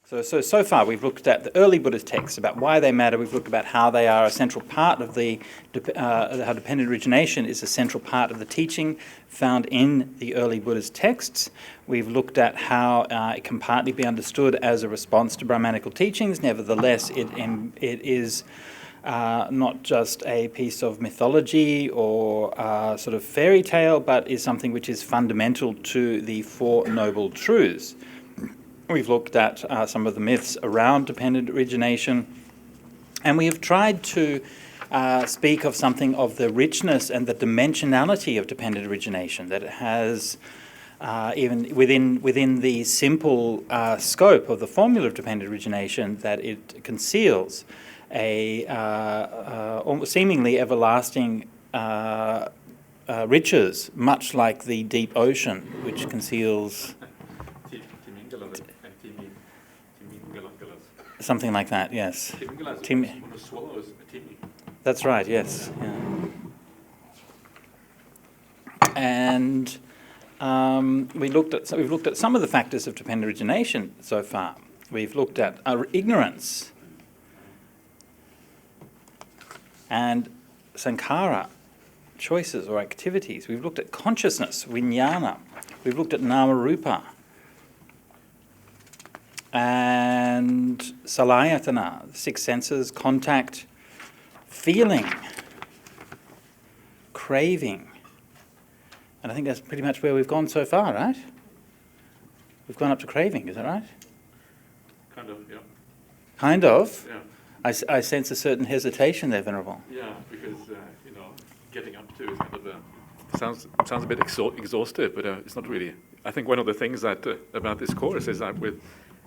So far we've looked at the early Buddhist texts about why they matter. We've looked about how they are a central part of how dependent origination is a central part of the teaching found in the early Buddhist texts. We've looked at how it can partly be understood as a response to Brahmanical teachings. Nevertheless, it is not just a piece of mythology or sort of fairy tale, but is something which is fundamental to the Four Noble Truths. We've looked at some of the myths around dependent origination, and we have tried to speak of something of the richness and the dimensionality of dependent origination, that it has, even within the simple scope of the formula of dependent origination, that it conceals a seemingly everlasting riches, much like the deep ocean, which conceals something like that, yes. That's right, yes. Yeah. And we've looked at some of the factors of dependent origination so far. We've looked at ignorance and sankhara, choices or activities. We've looked at consciousness, vijnana. We've looked at nama rupa and salayatana, six senses, contact, feeling, craving. And I think that's pretty much where we've gone so far, right? We've gone up to craving, is that right? Kind of, yeah. Kind of? Yeah. I sense a certain hesitation there, Venerable. Yeah, because, getting up to is kind of sounds a bit exhaustive, but it's not really. I think one of the things that about this course is that with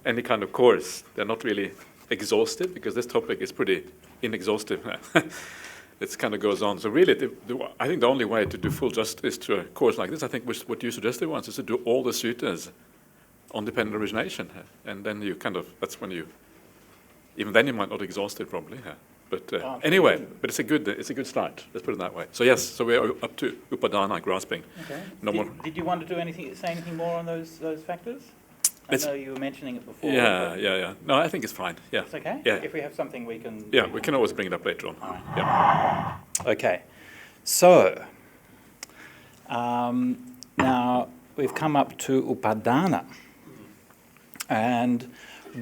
any kind of course, they're not really exhaustive, because this topic is pretty inexhaustive. It kind of goes on. So really, I think the only way to do full justice to a course like this, I think what you suggested once, is to do all the suttas on dependent origination. And then you that's when you, even then you might not exhaust it probably. But anyway, but it's a good start. Let's put it that way. So yes, so we are up to upadana, grasping. Okay. Did you want to say anything more on those factors? I know you were mentioning it before. Yeah. No, I think it's fine. Yeah. It's okay? Yeah. If we have something we can... Yeah, we can always bring it up later on. All right. Yeah. Okay. So, now we've come up to upadana. And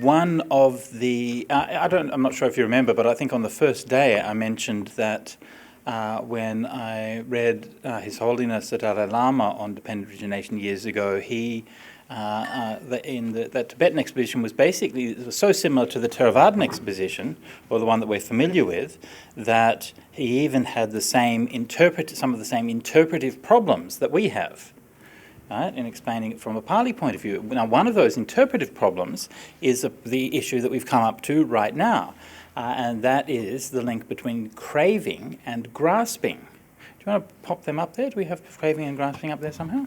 one of the... I'm not sure if you remember, but I think on the first day I mentioned that when I read His Holiness the Dalai Lama on dependent origination years ago, he... that Tibetan exposition was so similar to the Theravadan exposition, or the one that we're familiar with, that he even had some of the same interpretive problems that we have, right, in explaining it from a Pali point of view. Now, one of those interpretive problems is the issue that we've come up to right now, and that is the link between craving and grasping. Do you want to pop them up there? Do we have craving and grasping up there somehow?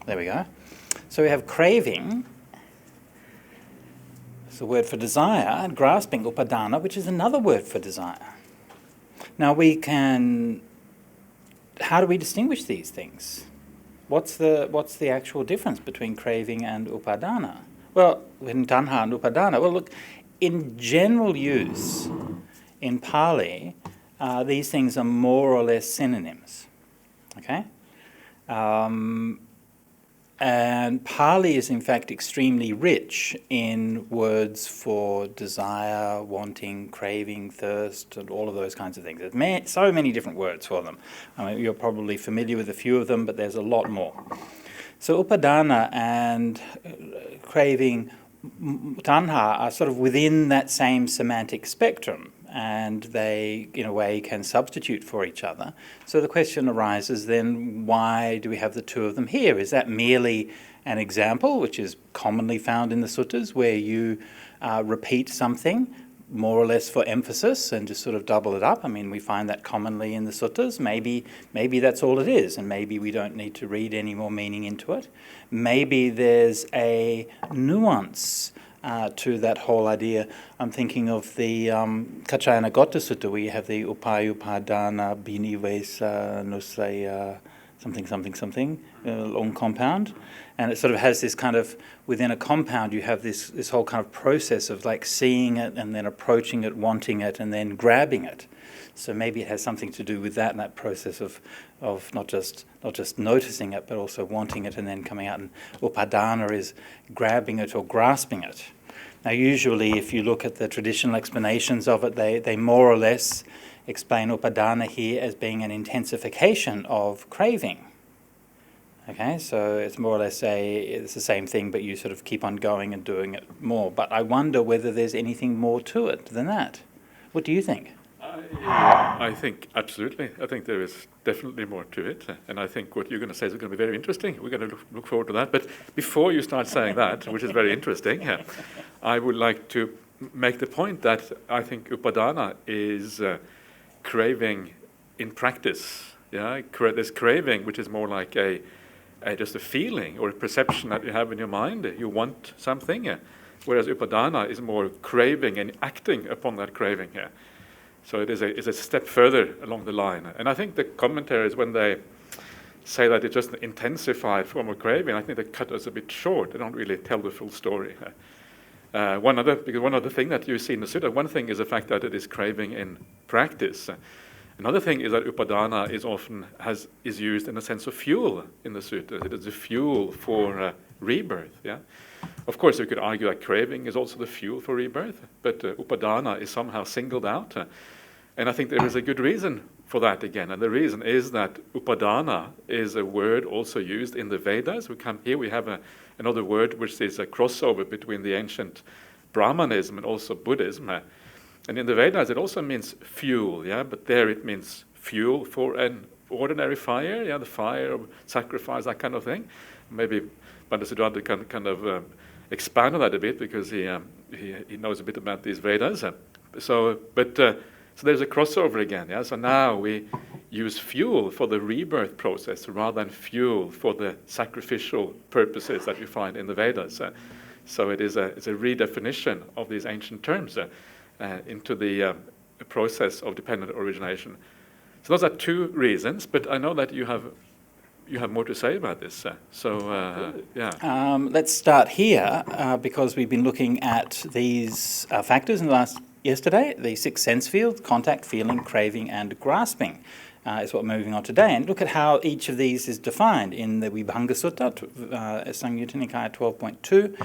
There we go. So we have craving, it's a word for desire, and grasping, upadana, which is another word for desire. Now how do we distinguish these things? What's the actual difference between craving and upadana? Well, in tanha and upadana, well look, in general use in Pali, these things are more or less synonyms, okay? And Pali is in fact extremely rich in words for desire, wanting, craving, thirst, and all of those kinds of things. There's so many different words for them. I mean, you're probably familiar with a few of them, but there's a lot more. So upadana and craving, tanha, are sort of within that same semantic spectrum, and they, in a way, can substitute for each other. So the question arises then, why do we have the two of them here? Is that merely an example, which is commonly found in the suttas, where you repeat something more or less for emphasis and just sort of double it up? I mean, we find that commonly in the suttas. Maybe that's all it is, and maybe we don't need to read any more meaning into it. Maybe there's a nuance to that whole idea. I'm thinking of the Kachayana Gotta Sutta, where you have the upayupadana binivesa nusaya something, something, something, long compound. And it sort of has this kind of, within a compound you have this whole kind of process of like seeing it and then approaching it, wanting it, and then grabbing it. So maybe it has something to do with that, and that process of not just noticing it, but also wanting it and then coming out. And upadana is grabbing it or grasping it. Now usually if you look at the traditional explanations of it, they more or less explain upadana here as being an intensification of craving. Okay, so it's more or less it's the same thing, but you sort of keep on going and doing it more. But I wonder whether there's anything more to it than that. What do you think? I think absolutely. I think there is definitely more to it, and I think what you're going to say is going to be very interesting. We're going to look forward to that. But before you start saying that, which is very interesting, I would like to make the point that I think upadana is craving in practice. Yeah, there's craving, which is more like just a feeling or a perception that you have in your mind. You want something, whereas upadana is more craving and acting upon that craving. So it is a step further along the line. And I think the commentaries, when they say that it's just an intensified form of craving, I think they cut us a bit short. They don't really tell the full story. One other thing that you see in the sutta, one thing is the fact that it is craving in practice. Another thing is that upadana is used in a sense of fuel in the sutta. It is a fuel for rebirth. Yeah. Of course, you could argue that craving is also the fuel for rebirth, but upadana is somehow singled out. And I think there is a good reason for that again. And the reason is that upadana is a word also used in the Vedas. We have another word which is a crossover between the ancient Brahmanism and also Buddhism. And in the Vedas it also means fuel, but there it means fuel for an ordinary fire, the fire of sacrifice, that kind of thing. Maybe Bhante Sujato can kind of expand on that a bit because he knows a bit about these Vedas. So there's a crossover again. So now we use fuel for the rebirth process rather than fuel for the sacrificial purposes that you find in the Vedas. So it's a redefinition of these ancient terms into the process of dependent origination. So those are two reasons, but I know that you have more to say about this. Let's start here because we've been looking at these factors yesterday, the six sense fields: contact, feeling, craving, and grasping. Is what we're moving on today. And look at how each of these is defined in the Vibhanga Sutta, Samyutta Nikaya 12.2.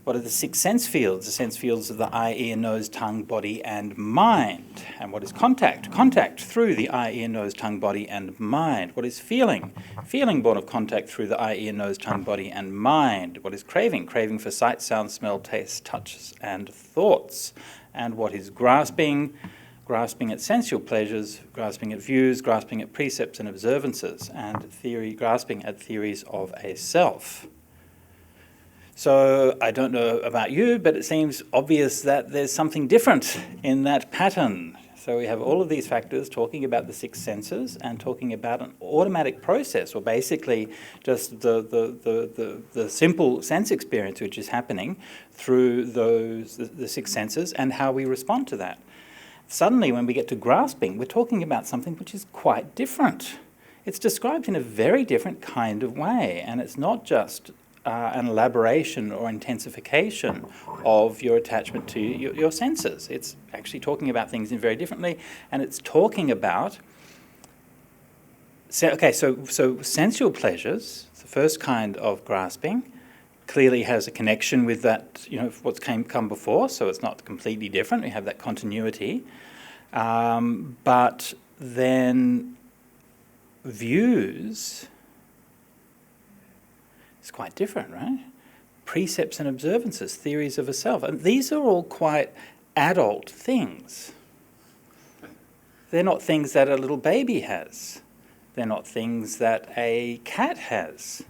What are the six sense fields? The sense fields of the eye, ear, nose, tongue, body, and mind. And what is contact? Contact through the eye, ear, nose, tongue, body, and mind. What is feeling? Feeling born of contact through the eye, ear, nose, tongue, body, and mind. What is craving? Craving for sight, sound, smell, taste, touches, and thoughts. And what is grasping? Grasping at sensual pleasures, grasping at views, grasping at precepts and observances, and grasping at theories of a self. So I don't know about you, but it seems obvious that there's something different in that pattern. So we have all of these factors talking about the six senses and talking about an automatic process, or basically just the simple sense experience which is happening through the six senses and how we respond to that. Suddenly, when we get to grasping, we're talking about something which is quite different. It's described in a very different kind of way, and it's not just an elaboration or intensification of your attachment to your senses. It's actually talking about things in very differently, and it's talking about... So sensual pleasures, the first kind of grasping, clearly has a connection with that, what's come before, so it's not completely different. We have that continuity. But then views... It's quite different, right? Precepts and observances, theories of a self. And these are all quite adult things. They're not things that a little baby has. They're not things that a cat has.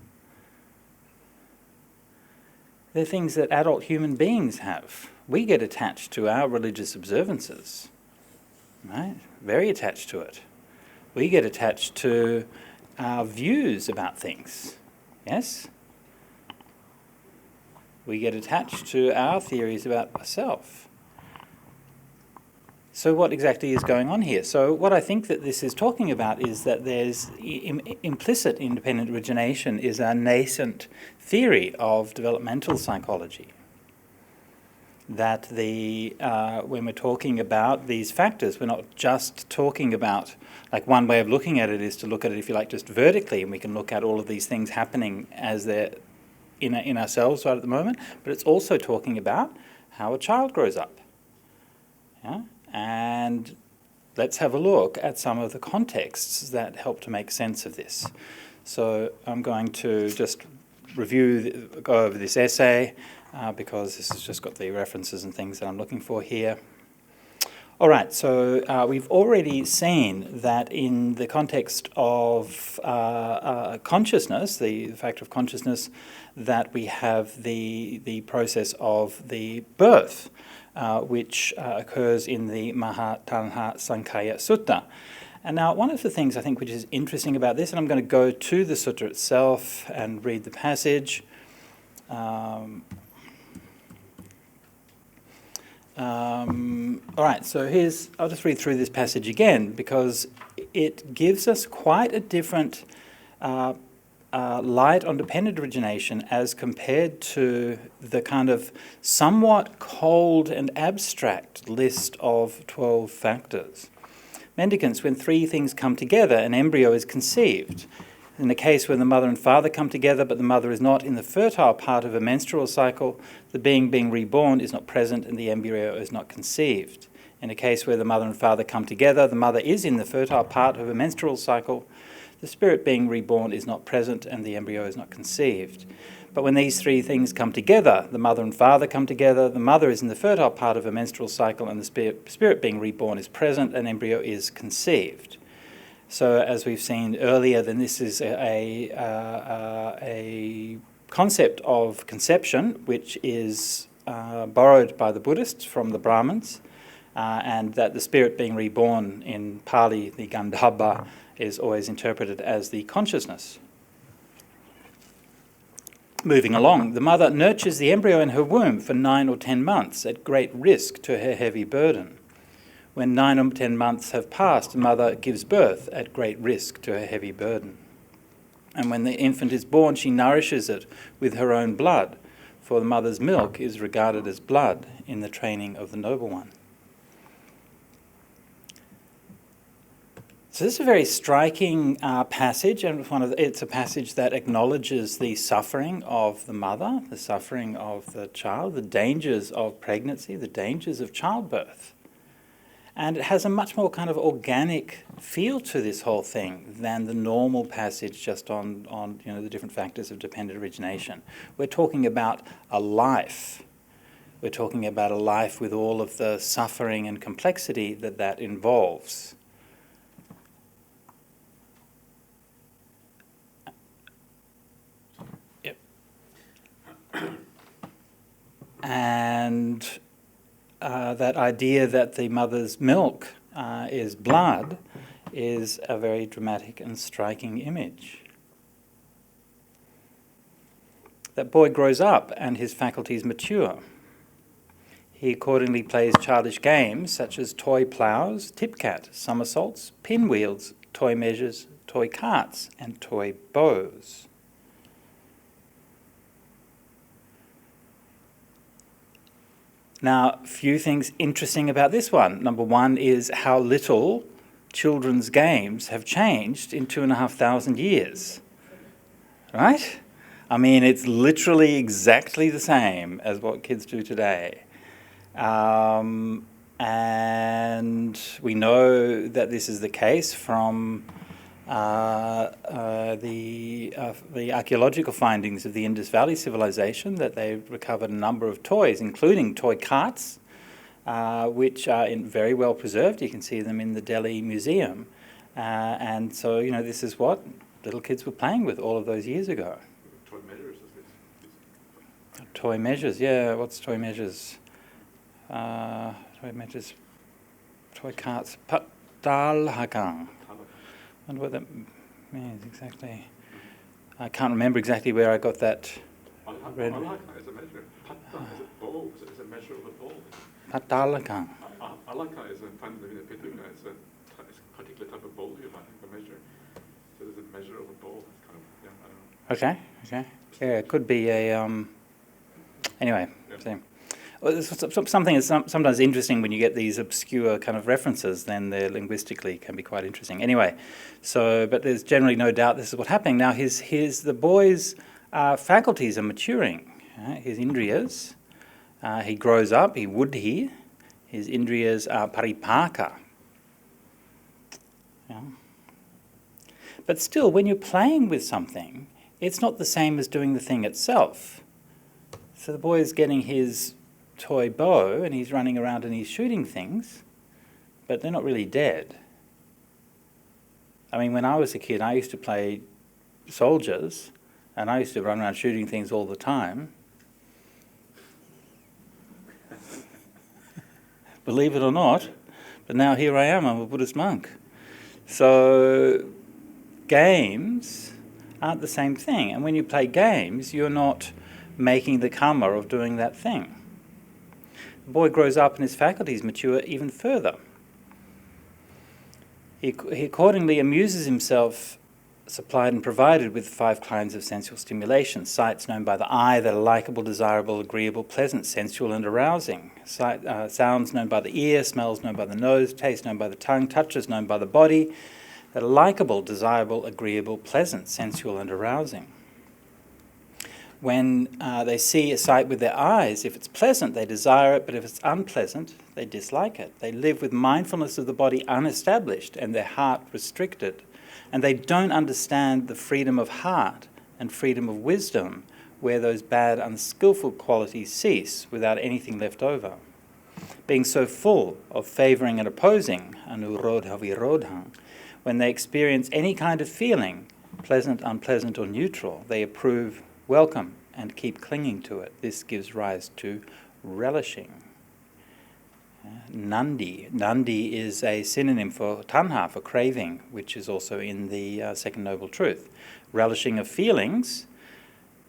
They're things that adult human beings have. We get attached to our religious observances, right? Very attached to it. We get attached to our views about things, yes? We get attached to our theories about ourselves. So what exactly is going on here? So what I think that this is talking about is that there's implicit in dependent origination is a nascent theory of developmental psychology. That when we're talking about these factors, we're not just talking about, like one way of looking at it is to look at it, if you like, just vertically, and we can look at all of these things happening as they're in ourselves right at the moment, but it's also talking about how a child grows up. Yeah? And let's have a look at some of the contexts that help to make sense of this. So I'm going to just go over this essay because this has just got the references and things that I'm looking for here. All right, so we've already seen that in the context of consciousness, the fact of consciousness, that we have the process of the birth, which occurs in the Mahatanha Sankhaya Sutta. And now one of the things I think which is interesting about this, and I'm going to go to the sutta itself and read the passage. All right, so I'll just read through this passage again because it gives us quite a different light on dependent origination as compared to the kind of somewhat cold and abstract list of 12 factors. Mendicants, when three things come together, an embryo is conceived. In the case when the mother and father come together, but the mother is not in the fertile part of a menstrual cycle, the being reborn is not present and the embryo is not conceived. In a case where the mother and father come together, the mother is in the fertile part of a menstrual cycle, the spirit being reborn is not present and the embryo is not conceived. But when these three things come together, the mother and father come together, the mother is in the fertile part of a menstrual cycle and the spirit being reborn is present and embryo is conceived. So as we've seen earlier, then this is a concept of conception which is borrowed by the Buddhists from the Brahmins, and that the spirit being reborn in Pali, the Gandhabba, is always interpreted as the consciousness. Moving along, the mother nurtures the embryo in her womb for 9 or 10 months at great risk to her heavy burden. When 9 or 10 months have passed, the mother gives birth at great risk to her heavy burden. And when the infant is born, she nourishes it with her own blood, for the mother's milk is regarded as blood in the training of the noble one. So this is a very striking passage, and it's a passage that acknowledges the suffering of the mother, the suffering of the child, the dangers of pregnancy, the dangers of childbirth. And it has a much more kind of organic feel to this whole thing than the normal passage just on the different factors of dependent origination. We're talking about a life. We're talking about a life with all of the suffering and complexity that involves. Yep. And that idea that the mother's milk is blood is a very dramatic and striking image. That boy grows up and his faculties mature. He accordingly plays childish games such as toy ploughs, tip-cat, somersaults, pinwheels, toy measures, toy carts, and toy bows. Now, a few things interesting about this one. Number one is how little children's games have changed in 2,500 years. Right? I mean, it's literally exactly the same as what kids do today. And we know that this is the case from the archaeological findings of the Indus Valley civilization, that they recovered a number of toys, including toy carts, which are very well preserved. You can see them in the Delhi Museum. And so, this is what little kids were playing with all of those years ago. Toy measures, is this? Toy measures, yeah. What's toy measures? Toy measures. Toy carts. Patalhakang. I wonder what that means exactly. I can't remember exactly where I got that. Patalhakang is a measure. Patta is a bowl. Is a measure of a bowl. Patalhakang. alaka is a find the Pitaka is a particular type of bowl you find a measure. So there's a measure of a bowl. It's kind of I don't know. Okay. Yeah, it could be a anyway. Yeah. So, well, something is sometimes interesting when you get these obscure kind of references. Then they're linguistically can be quite interesting. Anyway, but there's generally no doubt this is what's happening now. The boy's faculties are maturing. His indriyas. He grows up. He would. His indriyas are paripaka. Yeah. But still, when you're playing with something, it's not the same as doing the thing itself. So the boy is getting his toy bow and he's running around and he's shooting things, but they're not really dead. I mean, when I was a kid, I used to play soldiers and I used to run around shooting things all the time. Believe it or not, but now here I am, I'm a Buddhist monk. So games aren't the same thing. And when you play games, you're not making the karma of doing that thing. The boy grows up and his faculties mature even further. He accordingly amuses himself, supplied and provided with 5 kinds of sensual stimulation. Sights known by the eye that are likable, desirable, agreeable, pleasant, sensual and arousing. Sounds known by the ear, smells known by the nose, taste known by the tongue, touches known by the body, that are likable, desirable, agreeable, pleasant, sensual and arousing. When they see a sight with their eyes, if it's pleasant, they desire it, but if it's unpleasant, they dislike it. They live with mindfulness of the body unestablished and their heart restricted. And they don't understand the freedom of heart and freedom of wisdom, where those bad, unskillful qualities cease without anything left over. Being so full of favouring and opposing, anurodha virodha, when they experience any kind of feeling, pleasant, unpleasant or neutral, they approve, welcome and keep clinging to it. This gives rise to relishing. Nandi. Nandi is a synonym for tanha, for craving, which is also in the Second Noble Truth. Relishing of feelings,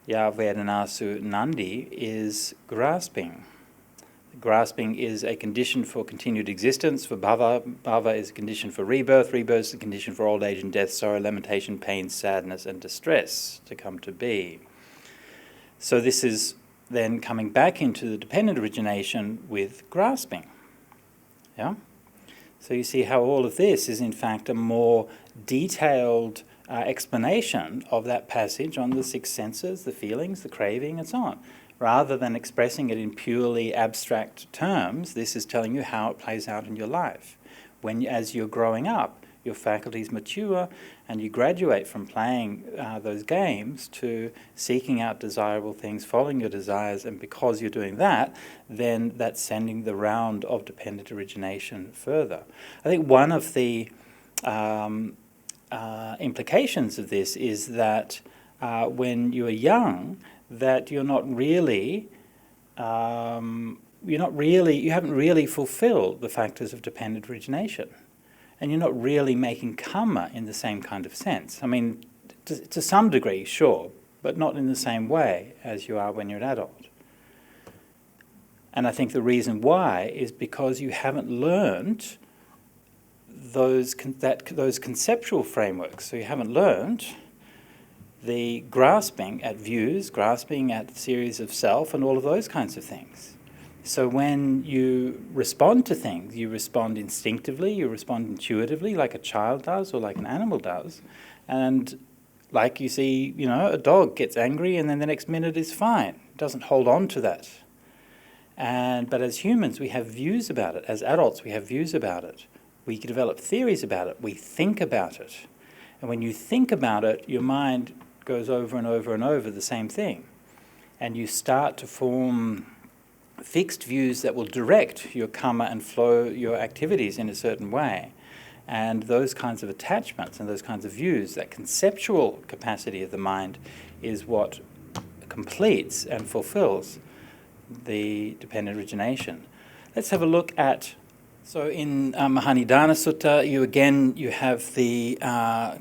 ya vedanasu nandi, is grasping. Grasping is a condition for continued existence. For bhava, bhava is a condition for rebirth. Rebirth is a condition for old age and death, sorrow, lamentation, pain, sadness and distress to come to be. So this is then coming back into the dependent origination with grasping. Yeah? So you see how all of this is in fact a more detailed explanation of that passage on the 6 senses, the feelings, the craving and so on. Rather than expressing it in purely abstract terms, this is telling you how it plays out in your life. As you're growing up, your faculties mature and you graduate from playing those games to seeking out desirable things, following your desires, and because you're doing that, then that's sending the round of dependent origination further. I think one of the implications of this is that when you are young, that you haven't really fulfilled the factors of dependent origination. And you're not really making karma in the same kind of sense. I mean, to some degree, sure, but not in the same way as you are when you're an adult. And I think the reason why is because you haven't learned those conceptual frameworks. So you haven't learned the grasping at views, grasping at theories of self, and all of those kinds of things. So when you respond to things, you respond instinctively, you respond intuitively, like a child does or like an animal does. And like you see, a dog gets angry and then the next minute is fine. It doesn't hold on to that. But as humans, we have views about it. As adults, we have views about it. We develop theories about it. We think about it. And when you think about it, your mind goes over and over and over the same thing. And you start to form fixed views that will direct your karma and flow your activities in a certain way. And those kinds of attachments and those kinds of views, that conceptual capacity of the mind, is what completes and fulfills the dependent origination. Let's have a look at, so in Mahanidana Sutta, you have the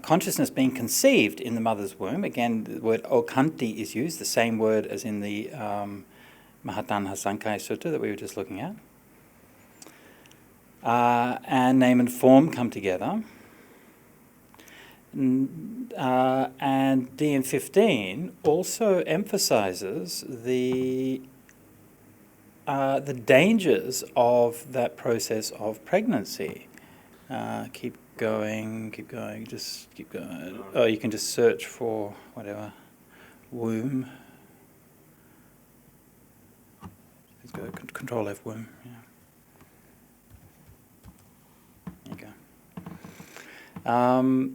consciousness being conceived in the mother's womb. Again, the word okanti is used, the same word as in the Mahatanha Sankhya Sutta that we were just looking at. and name and form come together. And DN15 also emphasizes the dangers of that process of pregnancy. Keep going, just keep going. Oh, you can just search for whatever, womb. Let's go Control F, womb. Yeah. There you go.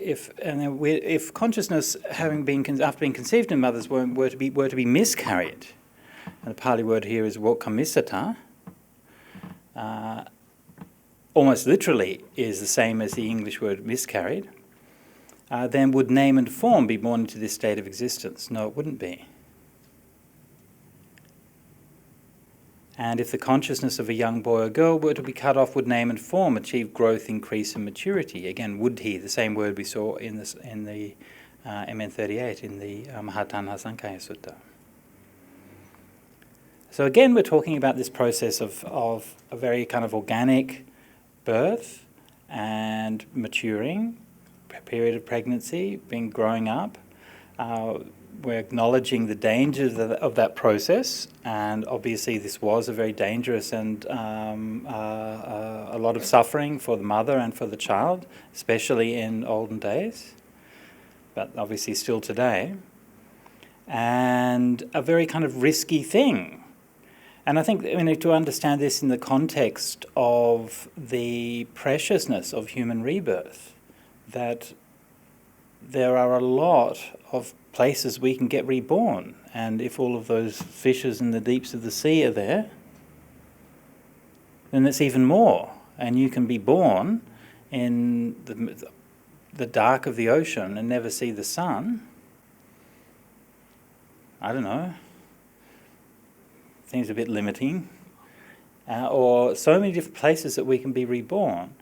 If consciousness, having been after being conceived in mother's womb, were to be miscarried, and the Pali word here is vokamisata, almost literally is the same as the English word miscarried, then would name and form be born into this state of existence? No, it wouldn't be. And if the consciousness of a young boy or girl were to be cut off, would name and form achieve growth, increase, and maturity? Again, would he? The same word we saw in the MN38 in the Mahatanha Sutta. So again, we're talking about this process of a very kind of organic birth and maturing, a period of pregnancy, growing up. We're acknowledging the dangers of that process, and obviously this was a very dangerous and a lot of suffering for the mother and for the child, especially in olden days, but obviously still today, and a very kind of risky thing. And I think we need to understand this in the context of the preciousness of human rebirth, that there are a lot of places we can get reborn, and if all of those fishes in the deeps of the sea are there, then it's even more, and you can be born in the dark of the ocean and never see the sun. I don't know. Seems a bit limiting. Or so many different places that we can be reborn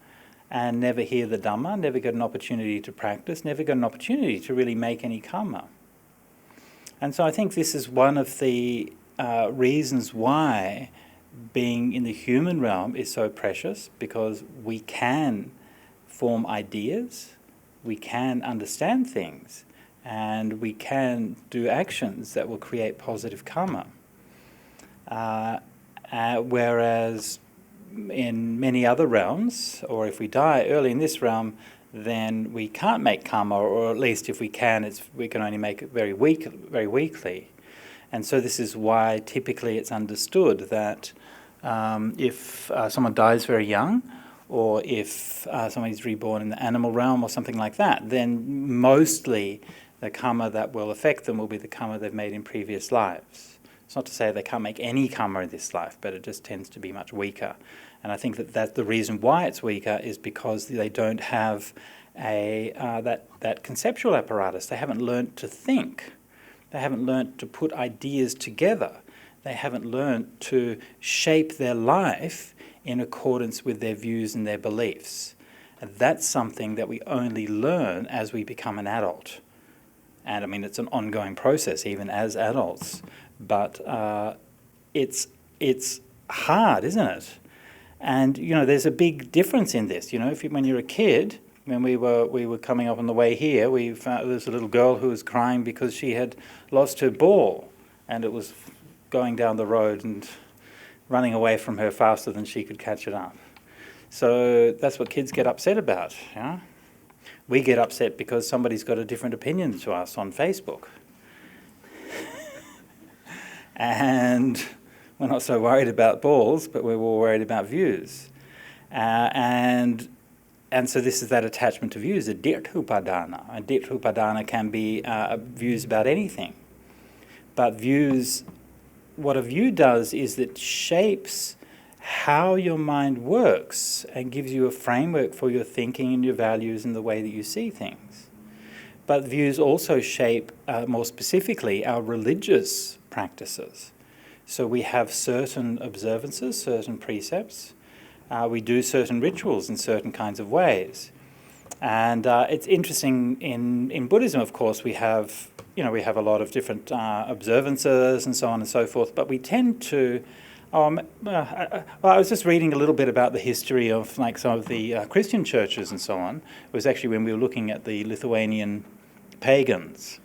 and never hear the Dhamma, never get an opportunity to practice, never get an opportunity to really make any karma. And so I think this is one of the reasons why being in the human realm is so precious, because we can form ideas, we can understand things, and we can do actions that will create positive karma. Whereas in many other realms, or if we die early in this realm, then we can't make karma, or at least if we can, we can only make it very weakly. And so this is why typically it's understood that if someone dies very young, or if somebody's reborn in the animal realm or something like that, then mostly the karma that will affect them will be the karma they've made in previous lives. It's not to say they can't make any karma in this life, but it just tends to be much weaker. And I think that the reason why it's weaker is because they don't have that conceptual apparatus. They haven't learnt to think. They haven't learnt to put ideas together. They haven't learnt to shape their life in accordance with their views and their beliefs. And that's something that we only learn as we become an adult. And I mean, it's an ongoing process, even as adults. But it's hard, isn't it? And there's a big difference in this. When you're a kid, when we were coming up on the way here, there was a little girl who was crying because she had lost her ball, and it was going down the road and running away from her faster than she could catch it up. So that's what kids get upset about. Yeah? We get upset because somebody's got a different opinion to us on Facebook. And we're not so worried about balls, but we're more worried about views. And so this is that attachment to views, a dithupadana. A dithupadana can be views about anything. But views, what a view does is it shapes how your mind works and gives you a framework for your thinking and your values and the way that you see things. But views also shape, more specifically, our religious practices. So we have certain observances, certain precepts. We do certain rituals in certain kinds of ways. And it's interesting, in Buddhism, of course, we have a lot of different observances and so on and so forth, but we tend to Well, I was just reading a little bit about the history of like some of the Christian churches and so on. It was actually when we were looking at the Lithuanian pagans.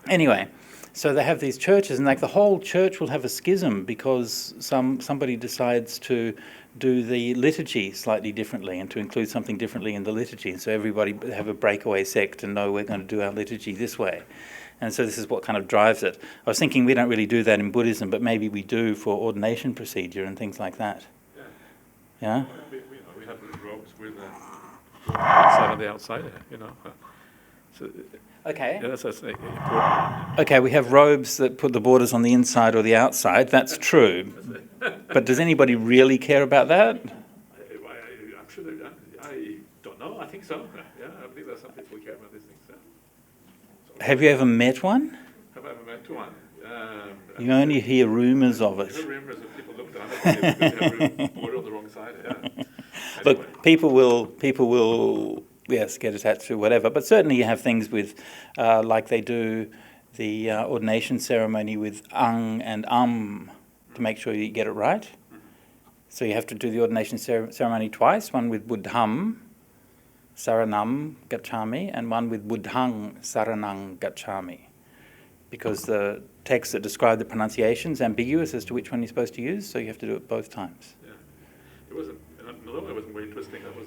Anyway, so they have these churches, and like the whole church will have a schism because somebody decides to do the liturgy slightly differently and to include something differently in the liturgy. And so everybody have a breakaway sect and no, we're going to do our liturgy this way. And so this is what kind of drives it. I was thinking we don't really do that in Buddhism, but maybe we do for ordination procedure and things like that. Yeah? We have the robes with the inside and the outside, So, okay. Yeah, that's important. Okay, we have robes that put the borders on the inside or the outside. That's true. But does anybody really care about that? I'm sure I don't know. I think so. Yeah, I believe that some people care about these things. Have you ever met one? Have I ever met one? You only hear rumours of it. I hear rumours of people look down at it because they have a border on the wrong side. Yeah. Anyway. Look, people will yes, get attached to whatever, but certainly you have things with, like they do the ordination ceremony with ang and to make sure you get it right. So you have to do the ordination ceremony twice, one with buddham, saranam gacchami, and one with buddhang saranang gacchami, because the texts that describe the pronunciation is ambiguous as to which one you're supposed to use, so you have to do it both times. Yeah, it wasn't. Another one was more interesting. That was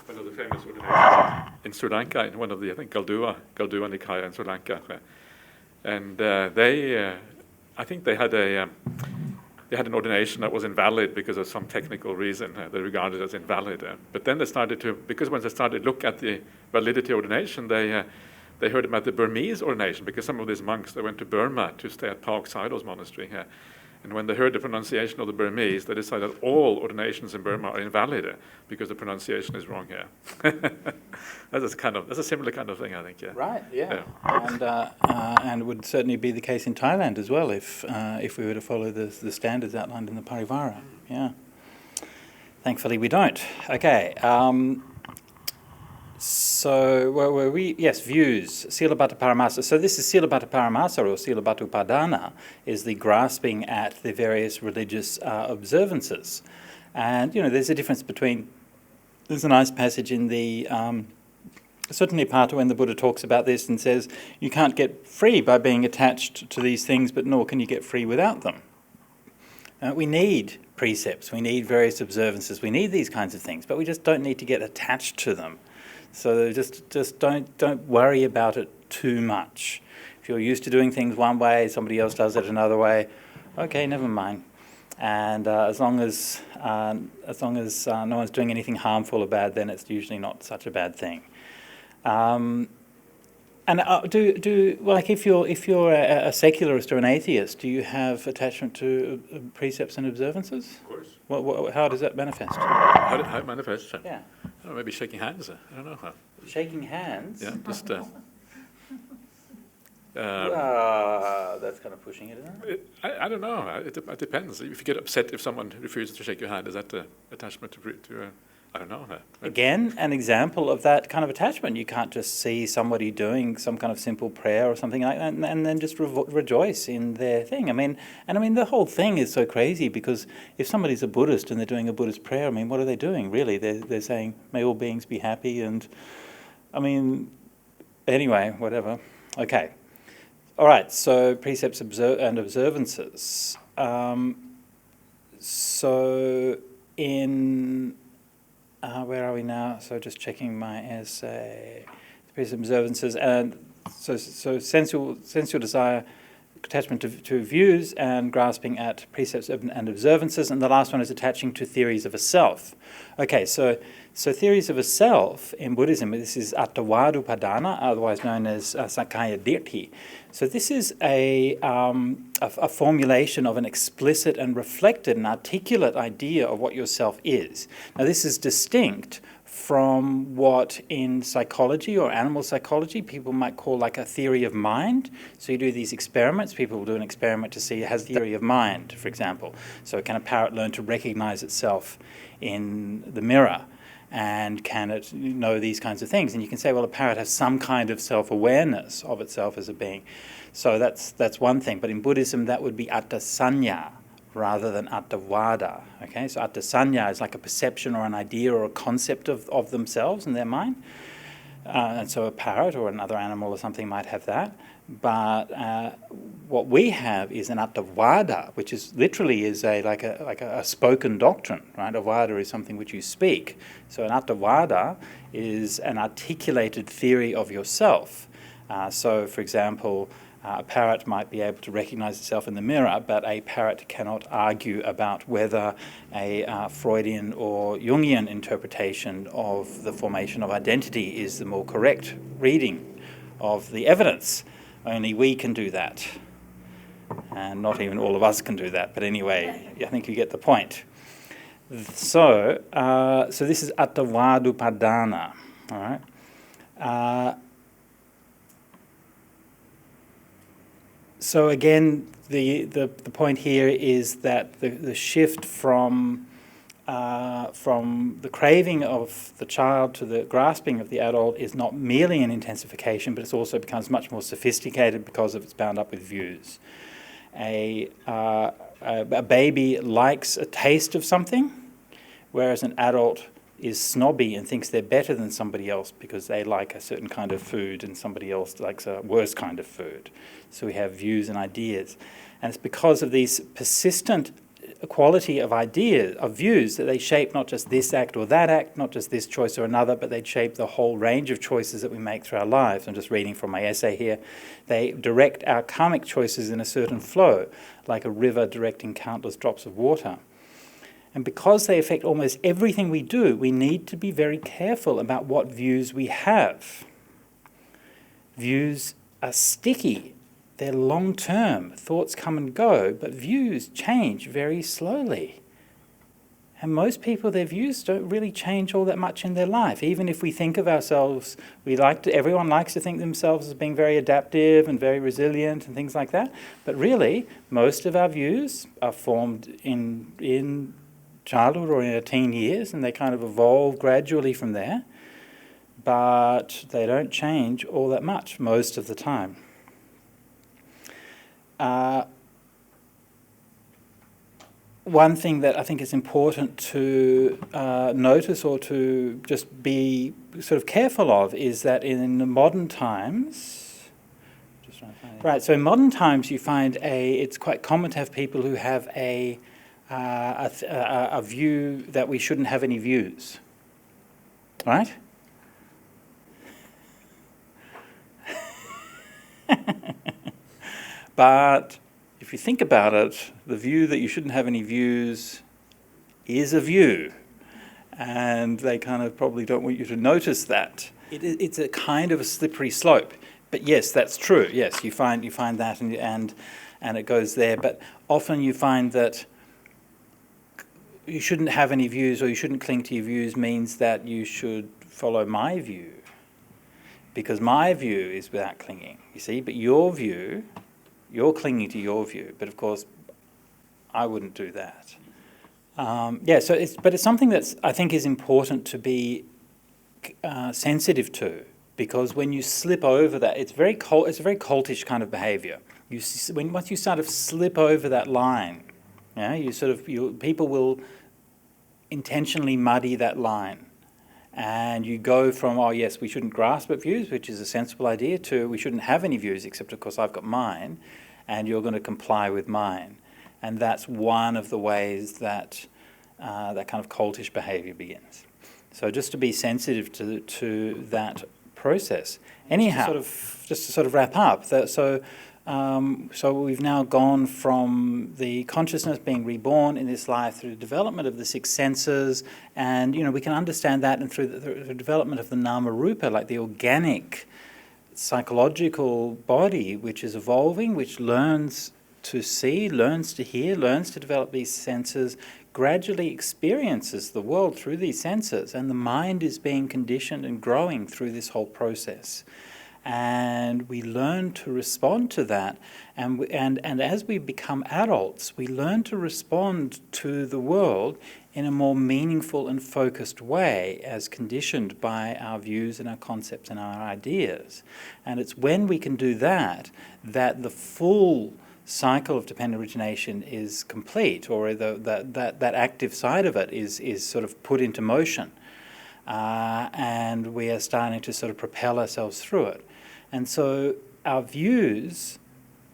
one of the famous ordinations in Sri Lanka, in one of the, I think, Galdua Nikaya in Sri Lanka, and I think they had an ordination that was invalid because of some technical reason. They regarded it as invalid. But then they started to, because when they started to look at the validity of ordination, they heard about the Burmese ordination, because some of these monks, they went to Burma to stay at Park Sayadaw's monastery. And when they heard the pronunciation of the Burmese, they decided that all ordinations in Burma are invalid because the pronunciation is wrong here. That's a similar kind of thing, I think. Yeah. Right. Yeah. And would certainly be the case in Thailand as well if we were to follow the standards outlined in the Parivara. Yeah. Thankfully, we don't. Okay. So where were we? Yes, views, Silabhata Paramasa. So this is Silabhata Paramasa, or Silabhata Upadana, is the grasping at the various religious observances. And, there's a difference between, there's a nice passage in the Sutta when the Buddha talks about this and says, you can't get free by being attached to these things, but nor can you get free without them. We need precepts, we need various observances, we need these kinds of things, but we just don't need to get attached to them. So just don't worry about it too much. If you're used to doing things one way, somebody else does it another way, okay, never mind. And as long as no one's doing anything harmful or bad, then it's usually not such a bad thing. If you're a secularist or an atheist, do you have attachment to precepts and observances? Of course. How does that manifest? How it manifests? Yeah. Oh, maybe shaking hands. I don't know how. Shaking hands? Yeah, just. That's kind of pushing it, isn't it? I don't know. It depends. If you get upset if someone refuses to shake your hand, is that attachment to I don't know. Again, an example of that kind of attachment. You can't just see somebody doing some kind of simple prayer or something like that and then just rejoice in their thing. I mean, the whole thing is so crazy, because if somebody's a Buddhist and they're doing a Buddhist prayer, what are they doing, really? They're saying, may all beings be happy, and, anyway, whatever. Okay. All right, so precepts and observances. So in... where are we now? So just checking my essay. Precepts, observances, and so sensual desire, attachment to views, and grasping at precepts and observances, and the last one is attaching to theories of a self. Okay, so theories of a self in Buddhism, this is Attavādupadana, otherwise known as Sakkaya Ditthi. So this is a formulation of an explicit and reflected and articulate idea of what your self is. Now this is distinct from what in psychology or animal psychology people might call like a theory of mind. So you do these experiments. People will do an experiment to see, has the theory of mind, for example. So can a parrot learn to recognize itself in the mirror? And can it know these kinds of things? And you can say, well, a parrot has some kind of self-awareness of itself as a being. So that's one thing. But in Buddhism, that would be attasanya, rather than attavada. Okay, so attasanya is like a perception or an idea or a concept of themselves in their mind. And so a parrot or another animal or something might have that. But what we have is an attavada, which is literally is like a spoken doctrine, right? Avada is something which you speak. So an attavada is an articulated theory of yourself. So, for example, a parrot might be able to recognize itself in the mirror, but a parrot cannot argue about whether a Freudian or Jungian interpretation of the formation of identity is the more correct reading of the evidence. Only we can do that. And not even all of us can do that. But anyway, I think you get the point. So this is attavadupadana. All right. So again, the point here is that the shift from the craving of the child to the grasping of the adult is not merely an intensification, but it also becomes much more sophisticated because it's bound up with views. A baby likes a taste of something, whereas an adult is snobby and thinks they're better than somebody else because they like a certain kind of food and somebody else likes a worse kind of food. So we have views and ideas. And it's because of these persistent quality of ideas, of views, that they shape not just this act or that act, not just this choice or another, but they shape the whole range of choices that we make through our lives. I'm just reading from my essay here. They direct our karmic choices in a certain flow, like a river directing countless drops of water. And because they affect almost everything we do, we need to be very careful about what views we have. Views are sticky. They're long-term. Thoughts come and go, but views change very slowly. And most people, their views don't really change all that much in their life. Even if we think of ourselves, everyone likes to think of themselves as being very adaptive and very resilient and things like that. But really, most of our views are formed in childhood or in our teen years, and they kind of evolve gradually from there. But they don't change all that much most of the time. One thing that I think is important to notice or to just be sort of careful of is that in the modern times, right, so in modern times you find it's quite common to have people who have a view that we shouldn't have any views, right? But if you think about it, the view that you shouldn't have any views is a view. And they kind of probably don't want you to notice that. It's a kind of a slippery slope. But yes, that's true. Yes, you find that and it goes there. But often you find that you shouldn't have any views or you shouldn't cling to your views means that you should follow my view. Because my view is without clinging, you see. But your view, you're clinging to your view. But of course, I wouldn't do that. So it's something that I think is important to be sensitive to, because when you slip over that, it's a very cultish kind of behaviour. Once you sort of slip over that line, people will intentionally muddy that line, and you go from, oh yes, we shouldn't grasp at views, which is a sensible idea, to we shouldn't have any views except of course I've got mine, and you're going to comply with mine. And that's one of the ways that that kind of cultish behaviour begins. So just to be sensitive to that process. Anyhow, just to sort of wrap up, so we've now gone from the consciousness being reborn in this life through the development of the six senses, and we can understand that, and through the development of the nama rupa, like the organic psychological body which is evolving, which learns to see, learns to hear, learns to develop these senses, gradually experiences the world through these senses, and the mind is being conditioned and growing through this whole process. And we learn to respond to that, and as we become adults, we learn to respond to the world in a more meaningful and focused way, as conditioned by our views and our concepts and our ideas. And it's when we can do that that the full cycle of dependent origination is complete, or that active side of it is sort of put into motion. And we are starting to sort of propel ourselves through it. And so our views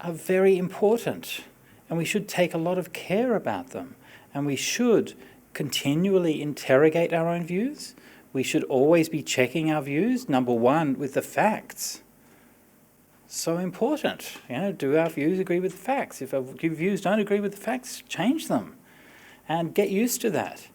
are very important, and we should take a lot of care about them. And we should continually interrogate our own views. We should always be checking our views, number one, with the facts. So important. Do our views agree with the facts? If our views don't agree with the facts, change them. And get used to that.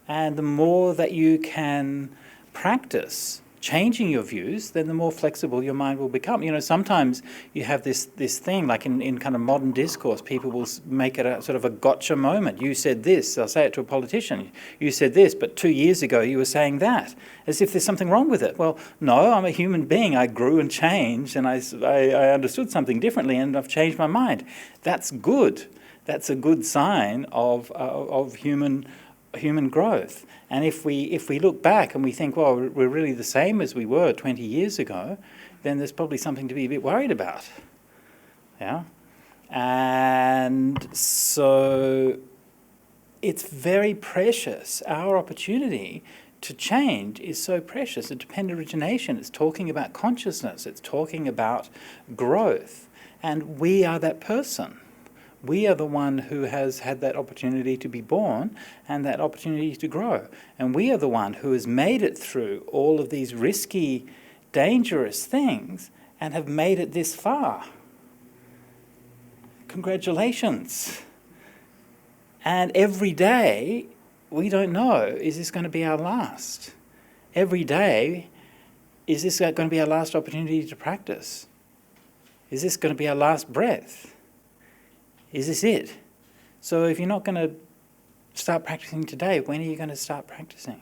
And the more that you can practice changing your views, then the more flexible your mind will become. Sometimes you have this thing, like in kind of modern discourse, people will make it a sort of a gotcha moment. You said this, they'll say it to a politician. You said this, but 2 years ago you were saying that, as if there's something wrong with it. Well, no, I'm a human being. I grew and changed, and I understood something differently, and I've changed my mind. That's good. That's a good sign of human growth. And if we look back and we think, well, we're really the same as we were 20 years ago, then there's probably something to be a bit worried about. Yeah? And so it's very precious. Our opportunity to change is so precious. A dependent origination, it's talking about consciousness, it's talking about growth. And we are that person. We are the one who has had that opportunity to be born and that opportunity to grow. And we are the one who has made it through all of these risky, dangerous things and have made it this far. Congratulations. And every day, we don't know, is this going to be our last? Every day, is this going to be our last opportunity to practice? Is this going to be our last breath? Is this it? So if you're not going to start practicing today, when are you going to start practicing?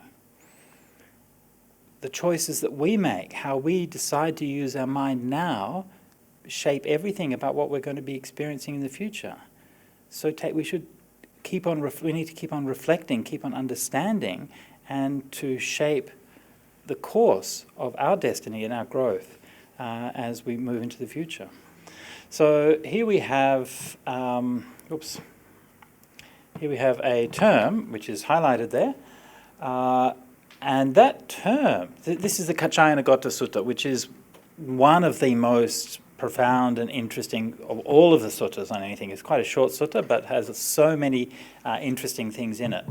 The choices that we make, how we decide to use our mind now, shape everything about what we're going to be experiencing in the future. So we need to keep on reflecting, keep on understanding, and to shape the course of our destiny and our growth as we move into the future. So here we have, here we have a term which is highlighted there, and that term, this is the Kaccayanagotta Sutta, which is one of the most profound and interesting of all of the suttas on anything. It's quite a short sutta, but has so many interesting things in it.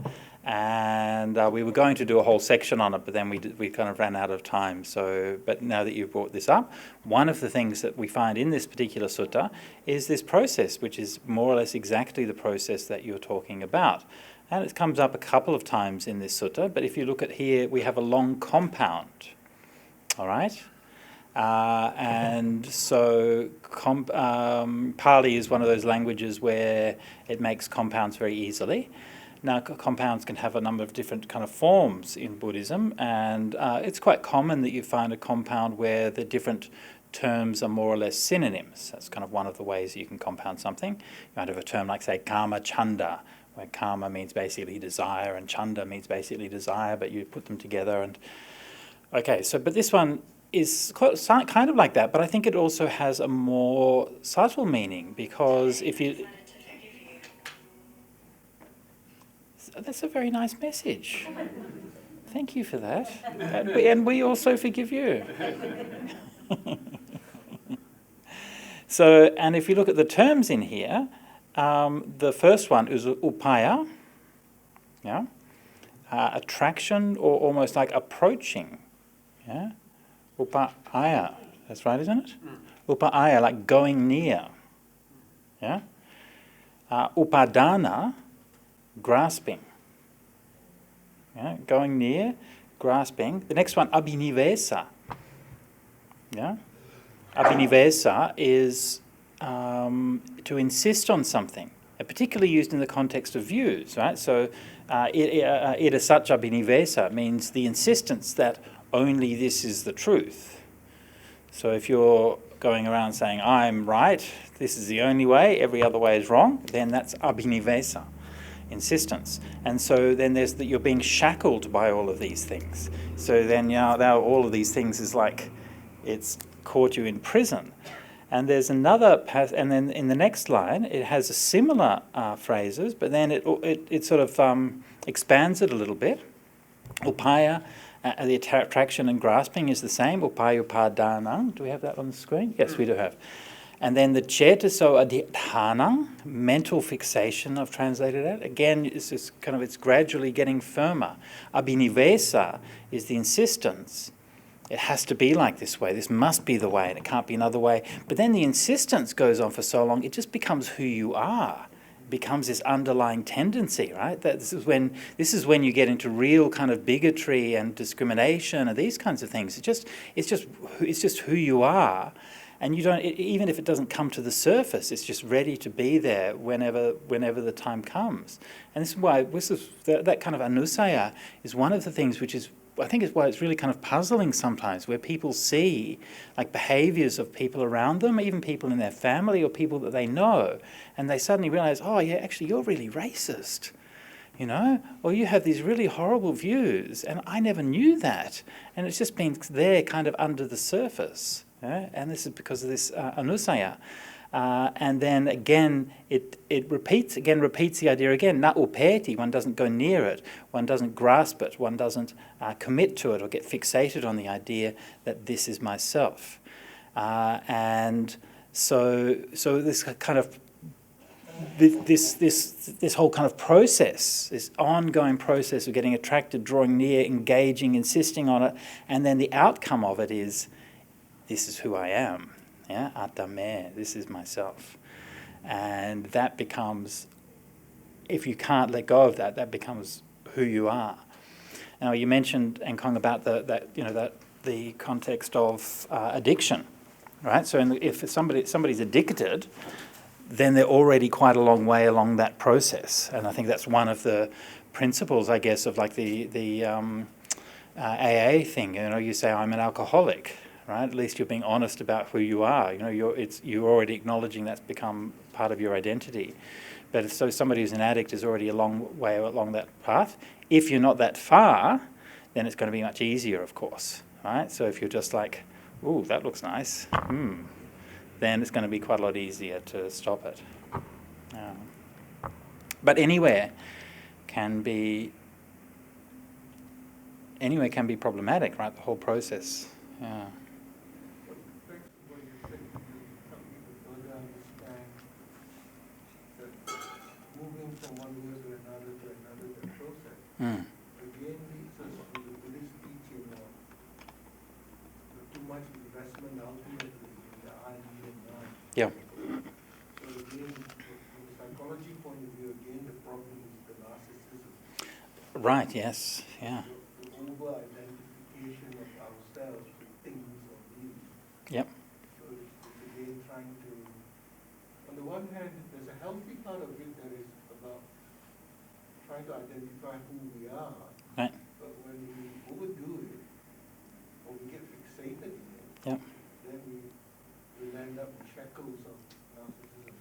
And we were going to do a whole section on it, but then we kind of ran out of time. So, but now that you've brought this up, one of the things that we find in this particular sutta is this process, which is more or less exactly the process that you're talking about. And it comes up a couple of times in this sutta, but if you look at here, we have a long compound, all right? And so Pali is one of those languages where it makes compounds very easily. Now, compounds can have a number of different kind of forms in Buddhism, and it's quite common that you find a compound where the different terms are more or less synonyms. That's kind of one of the ways you can compound something. You might have a term like, say, kama chanda, where kama means basically desire and chanda means basically desire, but you put them together. And okay, so but this one is kind of like that, but I think it also has a more subtle meaning, because if you... That's a very nice message. Thank you for that. And we also forgive you. So, and if you look at the terms in here, the first one is upaya, yeah, attraction or almost like approaching, yeah, upaya. That's right, isn't it? Upaya, like going near, yeah. Upadana, grasping. Yeah, going near, grasping. The next one, abhinivesa. Yeah, abhinivesa is to insist on something, particularly used in the context of views, right? So, ida satcha abhinivesa means the insistence that only this is the truth. So, if you're going around saying, I'm right, this is the only way, every other way is wrong, then that's abhinivesa. Insistence. And so then there's that you're being shackled by all of these things. So then now all of these things is like it's caught you in prison. And there's another and then in the next line it has a similar phrases, but then it sort of expands it a little bit. Upaya, the attraction and grasping is the same. Upaya upadana. Do we have that on the screen? Yes, we do have. And then the cetaso adhitana, mental fixation, I've translated that. Again, it's gradually getting firmer. Abhinivesa is the insistence. It has to be like this way. This must be the way, and it can't be another way. But then the insistence goes on for so long, it just becomes who you are. It becomes this underlying tendency, right? This is when you get into real kind of bigotry and discrimination and these kinds of things. It's just who you are. And you don't, even if it doesn't come to the surface, it's just ready to be there whenever the time comes. And this is why that kind of anusaya is one of the things which is, I think, is why it's really kind of puzzling sometimes, where people see like behaviours of people around them, even people in their family or people that they know, and they suddenly realise, oh yeah, actually you're really racist, or you have these really horrible views, and I never knew that, and it's just been there kind of under the surface. And this is because of this anusaya. And then again, it repeats the idea again. Na upeti, one doesn't go near it, one doesn't grasp it, one doesn't commit to it or get fixated on the idea that this is myself. And so this kind of this whole kind of process, this ongoing process of getting attracted, drawing near, engaging, insisting on it, and then the outcome of it is, this is who I am, atame, this is myself. And that becomes, if you can't let go of that, that becomes who you are. Now you mentioned, Ankong, about the context of addiction, right? So if somebody's addicted, then they're already quite a long way along that process. And I think that's one of the principles, I guess, of like the AA thing. You say, I'm an alcoholic. Right? At least you're being honest about who you are. You're already acknowledging that's become part of your identity. But if somebody who's an addict is already a long way along that path. If you're not that far, then it's going to be much easier, of course. Right? So if you're just like, ooh, that looks nice, then it's going to be quite a lot easier to stop it. But anywhere can be problematic, right? The whole process. Yeah. Again, leads us to the Buddhist teaching of too much investment ultimately in the I, me, and mine. Yeah. So again, from the psychology point of view, again, the problem is the narcissism. Right, yes, yeah. The over-identification of ourselves with things or beings. Yep. So it's again trying to, on the one hand, there's a healthy part of it that is about trying to identify who we are, right. But when we overdo it, or we get fixated in it, yep. then we end up in shackles of narcissism.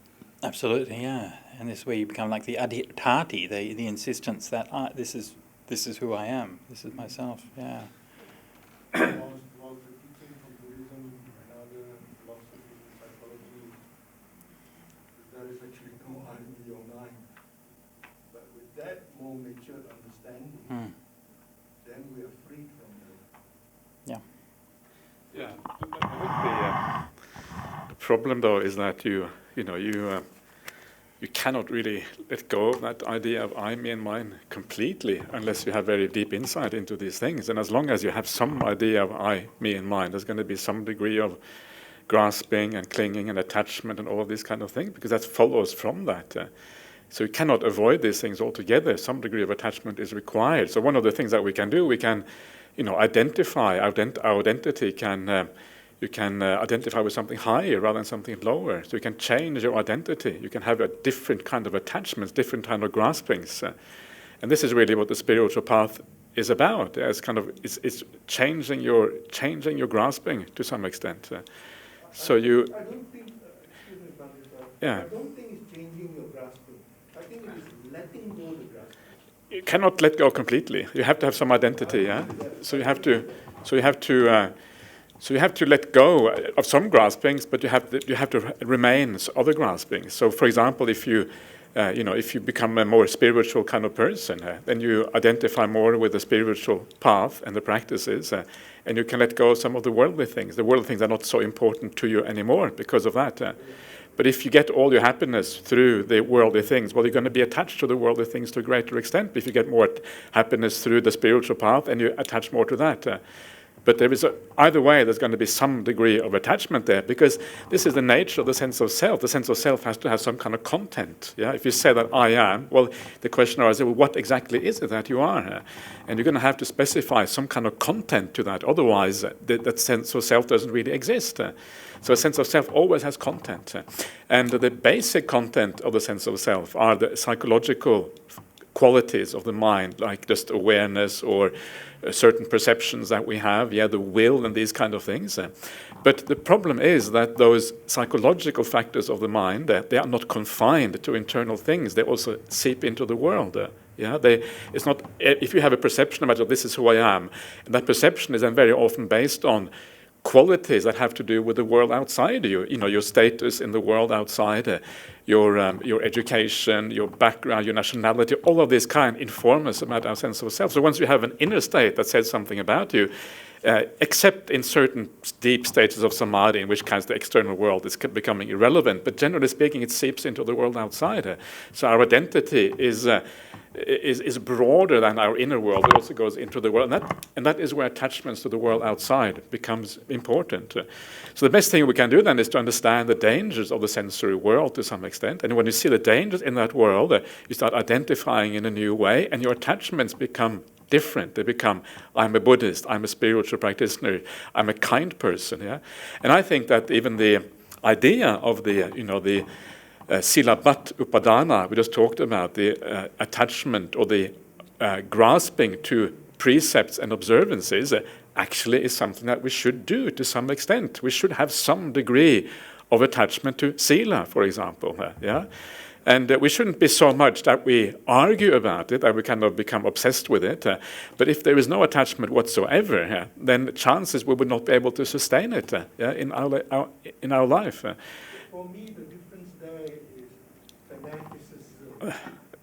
Absolutely, yeah. And this is where you become like the adhitati, the insistence that this is who I am, this is myself, yeah. Was the teaching from Buddhism and other philosophies and psychology, there is actually no I, me, or mine. But with that more matured understanding, then we are freed from it. Yeah. Yeah. I think the problem, though, is that you cannot really let go of that idea of I, me, and mine completely unless you have very deep insight into these things. And as long as you have some idea of I, me, and mine, there's going to be some degree of grasping and clinging and attachment and all of these kind of things, because that follows from that. So you cannot avoid these things altogether. Some degree of attachment is required. So one of the things that we can do, we can, identify our identity. You can identify with something higher rather than something lower. So you can change your identity. You can have a different kind of attachments, different kind of graspings, and this is really what the spiritual path is about. It's it's changing your grasping to some extent. So you. I don't think. Excuse me, Bhante, yeah. I don't think it's changing your grasping. I think it is letting go the grasping. You cannot let go completely. You have to have some identity. Yeah. So you have to So you have to let go of some graspings, but you have to remain other graspings. So, for example, if you become a more spiritual kind of person, then you identify more with the spiritual path and the practices, and you can let go of some of the worldly things. The worldly things are not so important to you anymore because of that. But if you get all your happiness through the worldly things, well, you're going to be attached to the worldly things to a greater extent. If you get more happiness through the spiritual path, and you attach more to that. But there is either way, there's going to be some degree of attachment there, because this is the nature of the sense of self. The sense of self has to have some kind of content. Yeah, if you say that I am, well, the question arises, well, what exactly is it that you are? And you're going to have to specify some kind of content to that. Otherwise, that sense of self doesn't really exist. So a sense of self always has content. And the basic content of the sense of self are the psychological qualities of the mind, like just awareness or certain perceptions that we have, the will and these kind of things. But the problem is that those psychological factors of the mind, they are not confined to internal things. They also seep into the world. It's not. If you have a perception about, oh, this is who I am, and that perception is then very often based on qualities that have to do with the world outside you. Your status in the world outside, your education, your background, your nationality, all of this kind inform us about our sense of self. So once you have an inner state that says something about you, except in certain deep stages of samadhi, in which case the external world is becoming irrelevant, but generally speaking, it seeps into the world outside. So our identity is broader than our inner world. It also goes into the world, and that is where attachments to the world outside becomes important. So the best thing we can do then is to understand the dangers of the sensory world to some extent. And when you see the dangers in that world, you start identifying in a new way, and your attachments become different. They become, I'm a Buddhist, I'm a spiritual practitioner, I'm a kind person. And I think that even the idea of the Silabat Upadana, we just talked about, the attachment or the grasping to precepts and observances, actually is something that we should do to some extent. We should have some degree of attachment to Sila, for example. And we shouldn't be so much that we argue about it, that we kind of become obsessed with it. But if there is no attachment whatsoever, then chances we would not be able to sustain it in our life. For me, the difference there is fanaticism.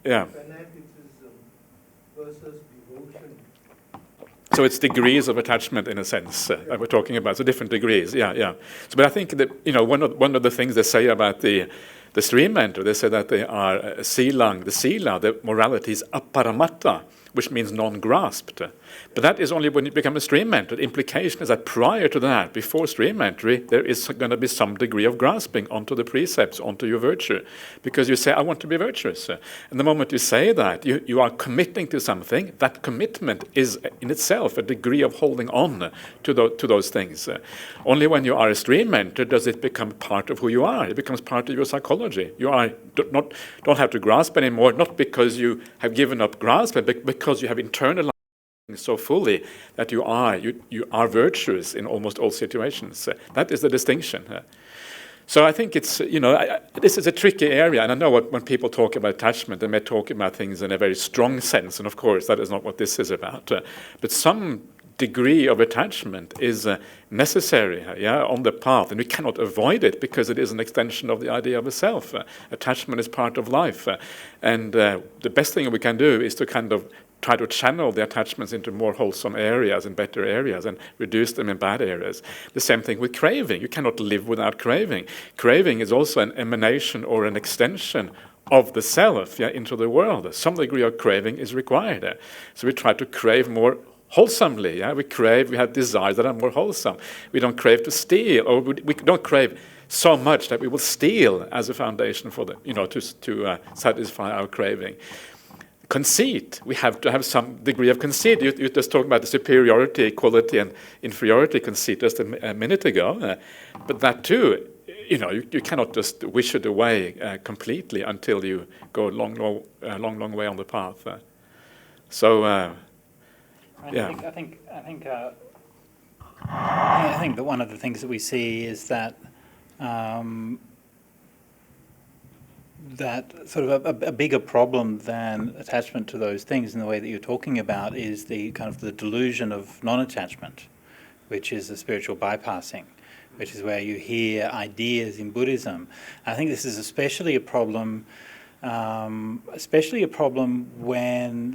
Fanaticism versus devotion. So it's degrees of attachment, in a sense, that we're talking about. So different degrees, So, but I think that one of the things they say about the stream mentor, they say that they are silang, the sila, the morality is aparamatta, which means non-grasped. But that is only when you become a stream mentor. The implication is that prior to that, before stream entry, there is going to be some degree of grasping onto the precepts, onto your virtue. Because you say, I want to be virtuous. And the moment you say that, you are committing to something. That commitment is in itself a degree of holding on to those things. Only when you are a stream mentor does it become part of who you are. It becomes part of your psychology. You don't have to grasp anymore, not because you have given up grasp, but because you have internalized so fully that you are virtuous in almost all situations. That is the distinction. So I think it's, this is a tricky area, and I know when people talk about attachment, they may talk about things in a very strong sense, and of course that is not what this is about. But some degree of attachment is necessary on the path, and we cannot avoid it because it is an extension of the idea of a self. Attachment is part of life, and the best thing we can do is to kind of try to channel the attachments into more wholesome areas and better areas and reduce them in bad areas. The same thing with craving. You cannot live without craving. Craving is also an emanation or an extension of the self into the world. Some degree of craving is required. So we try to crave more wholesomely. We have desires that are more wholesome. We don't crave to steal, or we don't crave so much that we will steal as a foundation for to satisfy our craving. Conceit, we have to have some degree of conceit. You just talked about the superiority, equality, and inferiority conceit just a minute ago. But that too, you cannot just wish it away completely until you go a long way on the path. I think that one of the things that we see is that that sort of a bigger problem than attachment to those things in the way that you're talking about is the kind of the delusion of non-attachment, which is the spiritual bypassing, which is where you hear ideas in Buddhism. I think this is especially a problem when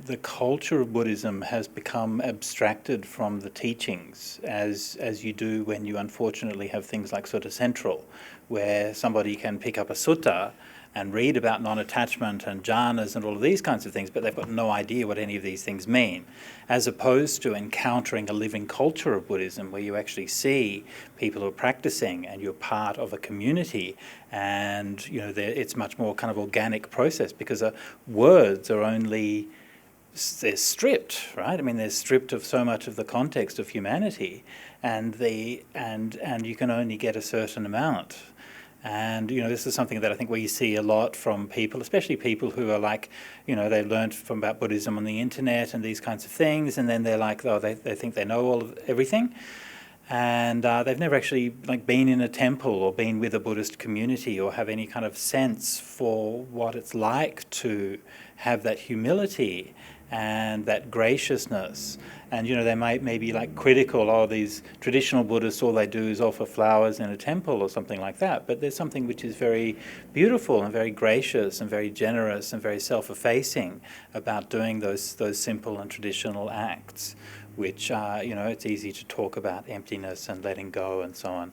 the culture of Buddhism has become abstracted from the teachings, as you do when you unfortunately have things like Sutta Central, where somebody can pick up a sutta and read about non-attachment and jhanas and all of these kinds of things, but they've got no idea what any of these things mean, as opposed to encountering a living culture of Buddhism where you actually see people who are practicing and you're part of a community, and it's much more kind of organic process, because words are only, they're stripped, right? I mean, they're stripped of so much of the context of humanity, and you can only get a certain amount. And this is something that I think we see a lot from people, especially people who are like, they learned from about Buddhism on the internet and these kinds of things, and then they're like, they think they know everything, and they've never actually been in a temple or been with a Buddhist community or have any kind of sense for what it's like to have that humility and that graciousness. And they might maybe critical, these traditional Buddhists, all they do is offer flowers in a temple or something like that. But there's something which is very beautiful and very gracious and very generous and very self-effacing about doing those simple and traditional acts, which it's easy to talk about emptiness and letting go and so on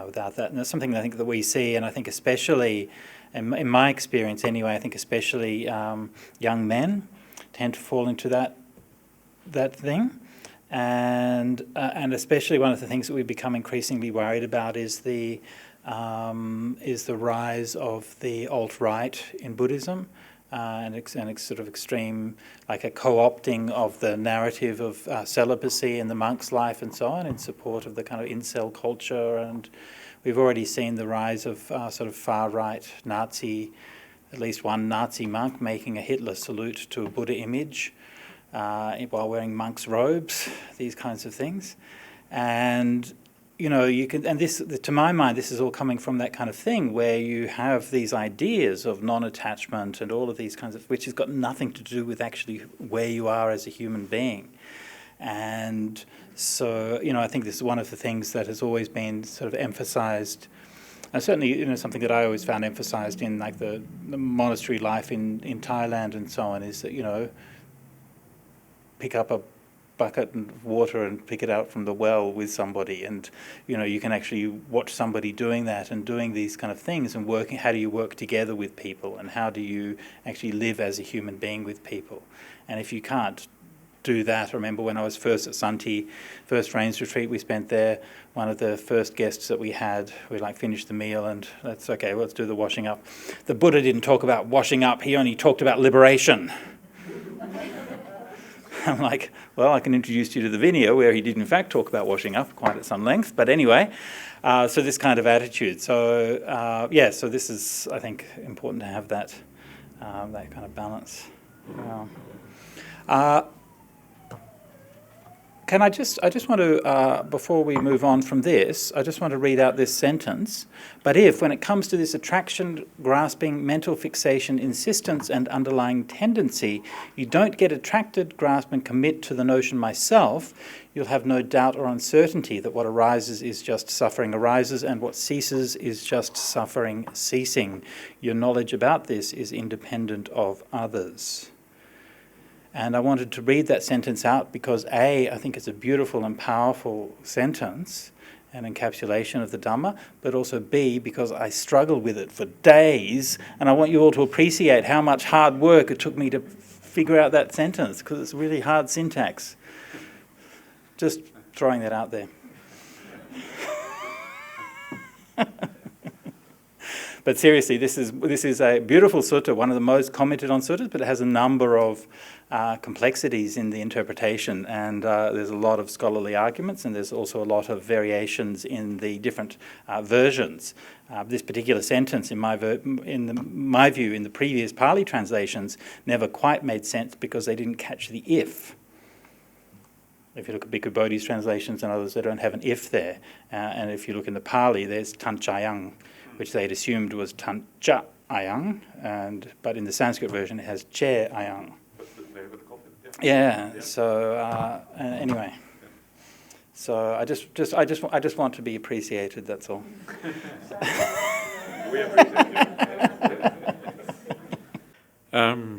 without that. And that's something I think that we see, and I think especially, in my experience anyway, I think especially young men tend to fall into that thing, and especially one of the things that we've become increasingly worried about is the rise of the alt-right in Buddhism, and sort of extreme, like a co-opting of the narrative of celibacy in the monk's life and so on in support of the kind of incel culture. And we've already seen the rise of sort of far-right Nazi, at least one Nazi monk making a Hitler salute to a Buddha image while wearing monk's robes, these kinds of things. And you can, and this, to my mind, this is all coming from that kind of thing where you have these ideas of non-attachment and all of these kinds of, which has got nothing to do with actually where you are as a human being. And so, I think this is one of the things that has always been sort of emphasized. And certainly, something that I always found emphasized in the monastery life in Thailand and so on is that, pick up a bucket of water and pick it out from the well with somebody, and you can actually watch somebody doing that and doing these kind of things and working. How do you work together with people, and how do you actually live as a human being with people? And if you can't do that, I remember when I was first at Santi, first rains retreat we spent there, one of the first guests that we had, we finished the meal and let's do the washing up. The Buddha didn't talk about washing up, he only talked about liberation. I'm like, well, I can introduce you to the video where he did in fact talk about washing up quite at some length, but anyway, so this kind of attitude. So so this is, I think, important to have that kind of balance. I just want to, before we move on from this, I just want to read out this sentence. But if, when it comes to this attraction, grasping, mental fixation, insistence, and underlying tendency, you don't get attracted, grasp, and commit to the notion myself, you'll have no doubt or uncertainty that what arises is just suffering arises, and what ceases is just suffering ceasing. Your knowledge about this is independent of others. And I wanted to read that sentence out because A, I think it's a beautiful and powerful sentence, an encapsulation of the Dhamma, but also B, because I struggled with it for days, and I want you all to appreciate how much hard work it took me to figure out that sentence, because it's really hard syntax. Just throwing that out there. But seriously, this is a beautiful sutta, one of the most commented on suttas, but it has a number of complexities in the interpretation, and there's a lot of scholarly arguments, and there's also a lot of variations in the different versions. This particular sentence, in my view, in the previous Pali translations, never quite made sense because they didn't catch the if. If you look at Bhikkhu Bodhi's translations and others, they don't have an if there. And if you look in the Pali, there's tanchayang, which they'd assumed was tancha ayang, but in the Sanskrit version it has che ayang. Yeah. So anyway, So I just want to be appreciated. That's all. We appreciate it.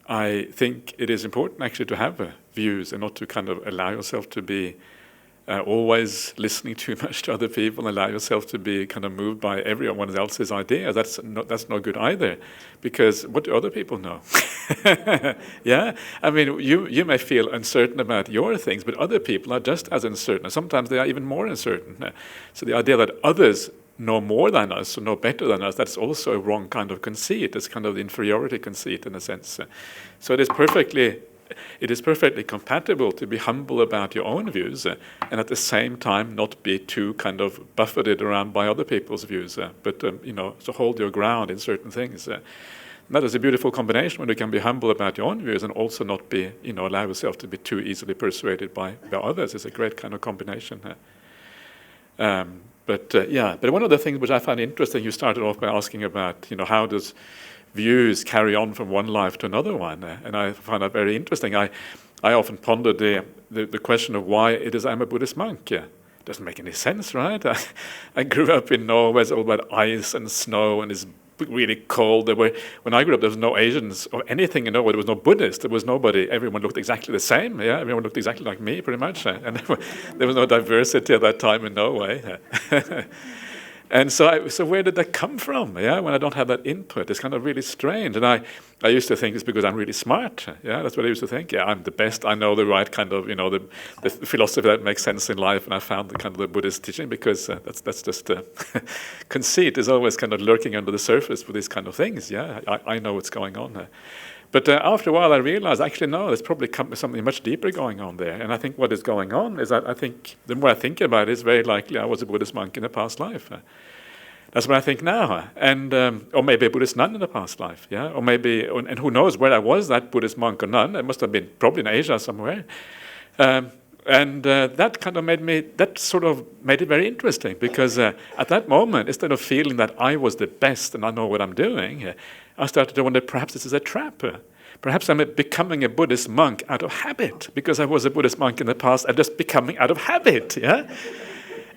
I think it is important actually to have views and not to kind of allow yourself to be always listening too much to other people, allow yourself to be kind of moved by everyone else's idea. That's no good either, because what do other people know? Yeah, I mean, you may feel uncertain about your things, but other people are just as uncertain. Sometimes they are even more uncertain. So the idea that others know more than us or know better than us, that's also a wrong kind of conceit. It's kind of the inferiority conceit in a sense. So it is perfectly compatible to be humble about your own views and at the same time not be too kind of buffeted around by other people's views, but to hold your ground in certain things. That is a beautiful combination when you can be humble about your own views and also not be, allow yourself to be too easily persuaded by others. It's a great kind of combination. But one of the things which I find interesting, you started off by asking about, how does views carry on from one life to another one, and I find that very interesting. I often ponder the question of why it is I'm a Buddhist monk. It doesn't make any sense, right? I grew up in Norway, it's all about ice and snow, and it's really cold. When I grew up, there was no Asians or anything in Norway. There was no Buddhists. There was nobody. Everyone looked exactly the same. Yeah, everyone looked exactly like me, pretty much. And there was no diversity at that time in Norway. And so where did that come from? Yeah, when I don't have that input, it's kind of really strange. And I used to think it's because I'm really smart. Yeah, that's what I used to think. Yeah, I'm the best. I know the right kind of, the philosophy that makes sense in life. And I found the kind of the Buddhist teaching because that's just conceit is always kind of lurking under the surface with these kind of things. Yeah, I know what's going on. But after a while, I realized, actually, no, there's probably something much deeper going on there. And I think what is going on is that I think, the more I think about it, it's very likely I was a Buddhist monk in a past life. That's what I think now. And or maybe a Buddhist nun in a past life, yeah? Or maybe, and who knows where I was, that Buddhist monk or nun. It must have been probably in Asia somewhere. And that kind of made it very interesting, because at that moment, instead of feeling that I was the best and I know what I'm doing, I started to wonder, perhaps this is a trap. Perhaps I'm becoming a Buddhist monk out of habit, because I was a Buddhist monk in the past. I'm just becoming out of habit, yeah?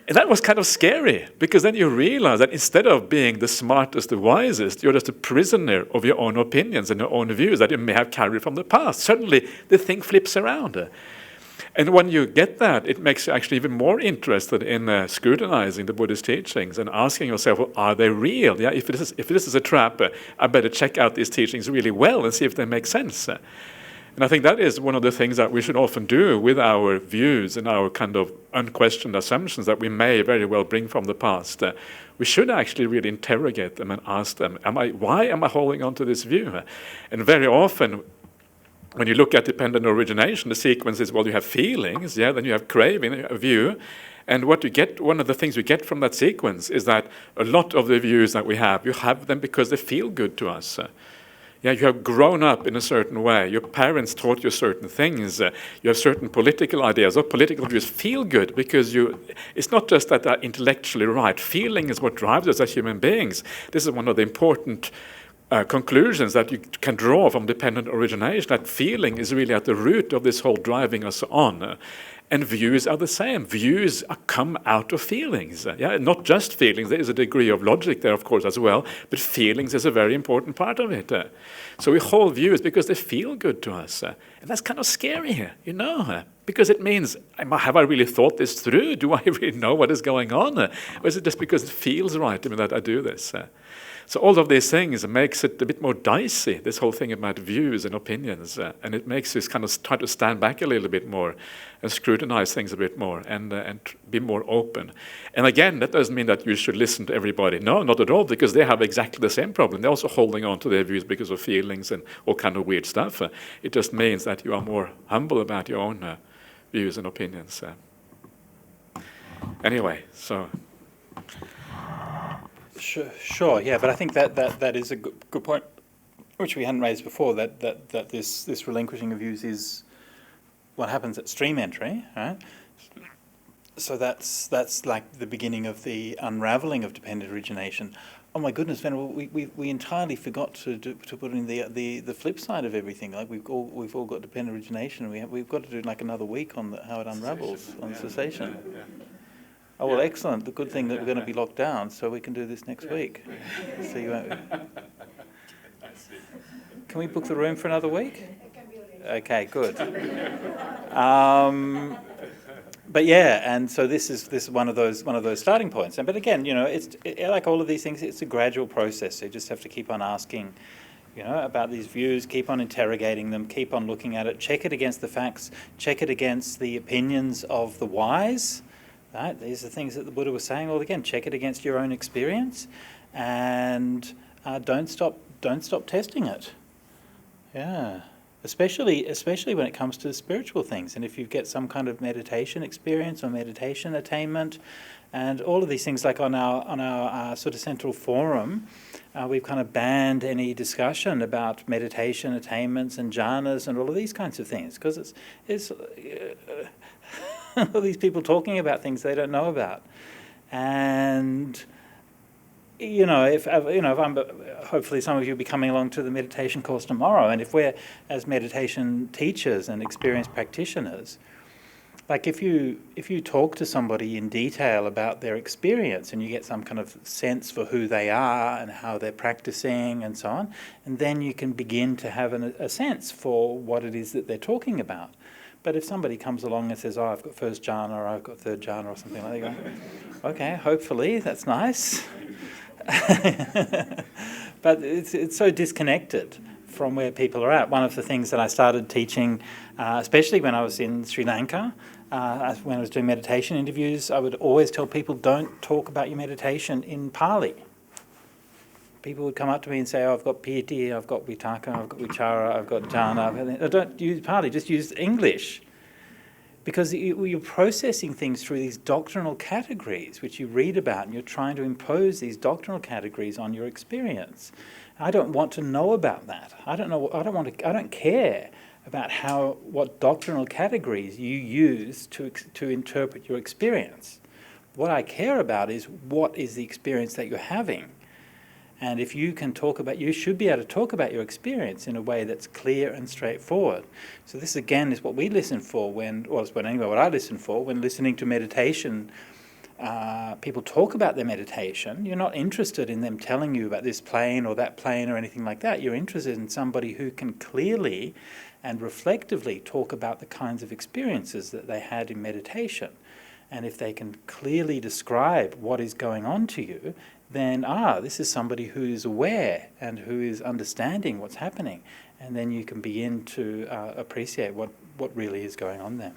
And that was kind of scary, because then you realize that instead of being the smartest, the wisest, you're just a prisoner of your own opinions and your own views that you may have carried from the past. Suddenly, the thing flips around. And when you get that, it makes you actually even more interested in scrutinizing the Buddhist teachings and asking yourself, well, are they real? Yeah, if this is a trap, I better check out these teachings really well and see if they make sense. And I think that is one of the things that we should often do with our views and our kind of unquestioned assumptions that we may very well bring from the past. We should actually really interrogate them and ask them, why am I holding on to this view? And very often, when you look at dependent origination, the sequence is, well, you have feelings, yeah, then you have craving, a view, and what you get, one of the things we get from that sequence is that a lot of the views that we have, you have them because they feel good to us. Yeah, you have grown up in a certain way. Your parents taught you certain things. You have certain political ideas. Or political views feel good because it's not just that they're intellectually right. Feeling is what drives us as human beings. This is one of the important conclusions that you can draw from dependent origination, that feeling is really at the root of this whole driving us on. And views are the same. Views come out of feelings. Yeah, not just feelings. There is a degree of logic there, of course, as well. But feelings is a very important part of it. So we hold views because they feel good to us. And that's kind of scary, because it means, have I really thought this through? Do I really know what is going on? Or is it just because it feels right to me that I do this? So all of these things makes it a bit more dicey, this whole thing about views and opinions. And it makes us kind of try to stand back a little bit more and scrutinize things a bit more and be more open. And again, that doesn't mean that you should listen to everybody. No, not at all, because they have exactly the same problem. They're also holding on to their views because of feelings and all kind of weird stuff. It just means that you are more humble about your own views and opinions. Anyway, so... Sure, yeah, but I think that is a good point, which we hadn't raised before, that this relinquishing of views is what happens at stream entry, right? So that's like the beginning of the unraveling of dependent origination. Oh my goodness, man! We entirely forgot to put in the flip side of everything. Like we've all got dependent origination, and we've got to do like another week on how it unravels on cessation. Yeah. Oh well, Yeah. excellent. The good thing that we're going to be locked down, so we can do this next week. So you won't. I see. Can we book the room for another week? It can be arranged. Okay, good. But yeah, and so this is one of those starting points. And but again, it's like all of these things. It's a gradual process. So you just have to keep on asking, about these views. Keep on interrogating them. Keep on looking at it. Check it against the facts. Check it against the opinions of the wise. Right? These are things that the Buddha was saying. Well, again, check it against your own experience, and don't stop testing it. Yeah. Especially when it comes to spiritual things, and if you get some kind of meditation experience or meditation attainment, and all of these things, like on our sort of central forum, we've kind of banned any discussion about meditation attainments and jhanas and all of these kinds of things, because it's all these people talking about things they don't know about, and. If I'm, hopefully some of you will be coming along to the meditation course tomorrow, and if we're, as meditation teachers and experienced practitioners, like if you talk to somebody in detail about their experience and you get some kind of sense for who they are and how they're practicing and so on, and then you can begin to have a sense for what it is that they're talking about. But if somebody comes along and says, "Oh, I've got first jhana," or "I've got third jhana," or something like that, you go, "Okay, hopefully that's nice." But it's so disconnected from where people are at. One of the things that I started teaching, especially when I was in Sri Lanka, when I was doing meditation interviews, I would always tell people, don't talk about your meditation in Pali. People would come up to me and say, "Oh, I've got piti, I've got vitaka, I've got vichara, I've got jhana." Don't use Pali, just use English. Because you're processing things through these doctrinal categories, which you read about, and you're trying to impose these doctrinal categories on your experience. I don't want to know about that. I don't care about what doctrinal categories you use to interpret your experience. What I care about is what is the experience that you're having. And if you can you should be able to talk about your experience in a way that's clear and straightforward. So this again is what we listen for what I listen for when listening to meditation. People talk about their meditation. You're not interested in them telling you about this plane or that plane or anything like that. You're interested in somebody who can clearly and reflectively talk about the kinds of experiences that they had in meditation. And if they can clearly describe what is going on to you, then this is somebody who is aware and who is understanding what's happening, and then you can begin to appreciate what really is going on there.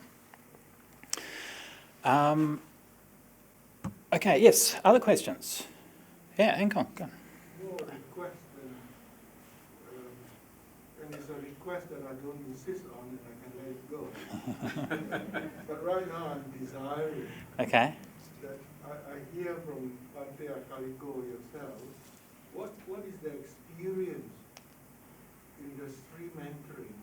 Okay, yes, other questions? Yeah, Ankon, go on. More request and it's a request that I don't insist on and I can let it go. But right now I'm desiring Okay. that I hear from Bhante Akaliko yourself, what is the experience in the Sri mentoring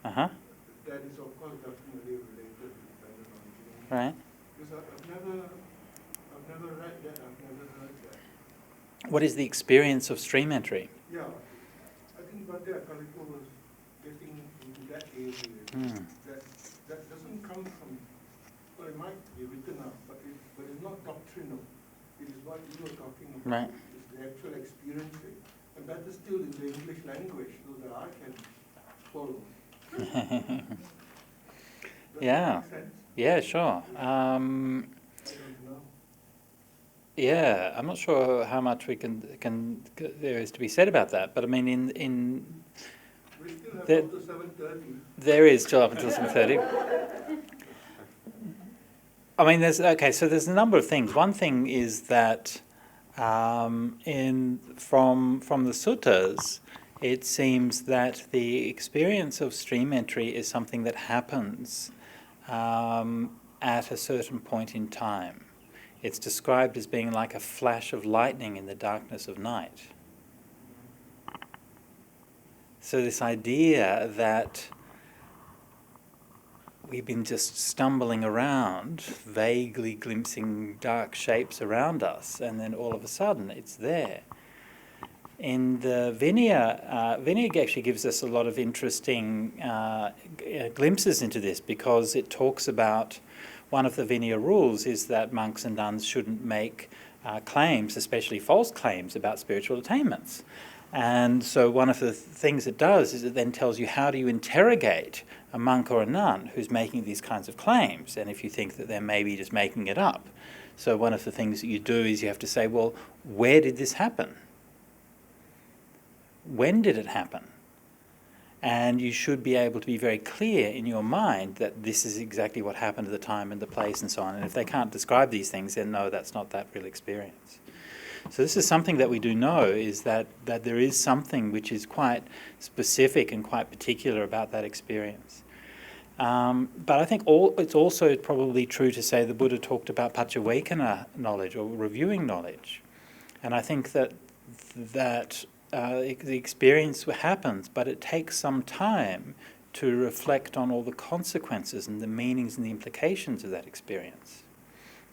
that is of course definitely related to dependent origination. Right. Because I've never read that, I've never heard that. What is the experience of stream entry? Yeah, I think Bhante Akaliko was getting into that area. That doesn't come from, well, it might be written up, but it's not doctrinal. It is what you were talking about. Right. It's the actual experiencing. And that is still in the English language, so that I can follow. Does Yeah. that make sense? Yeah, sure. I don't know. Yeah, I'm not sure how much we can there is to be said about that, but I mean, We still have There- up to 7:30. there is still up until 7:30. I mean, there's a number of things. One thing is that from the suttas, it seems that the experience of stream entry is something that happens at a certain point in time. It's described as being like a flash of lightning in the darkness of night. So this idea that we've been just stumbling around, vaguely glimpsing dark shapes around us, and then all of a sudden it's there. In the Vinaya, Vinaya actually gives us a lot of interesting glimpses into this, because it talks about one of the Vinaya rules is that monks and nuns shouldn't make claims, especially false claims, about spiritual attainments. And so one of the things it does is it then tells you how do you interrogate a monk or a nun who's making these kinds of claims, and if you think that they're maybe just making it up. So one of the things that you do is you have to say, well, where did this happen? When did it happen? And you should be able to be very clear in your mind that this is exactly what happened at the time and the place and so on. And if they can't describe these things, then no, that's not that real experience. So this is something that we do know, is that there is something which is quite specific and quite particular about that experience. But I think it's also probably true to say the Buddha talked about paccavekkhana knowledge, or reviewing knowledge. And I think that the experience happens, but it takes some time to reflect on all the consequences and the meanings and the implications of that experience.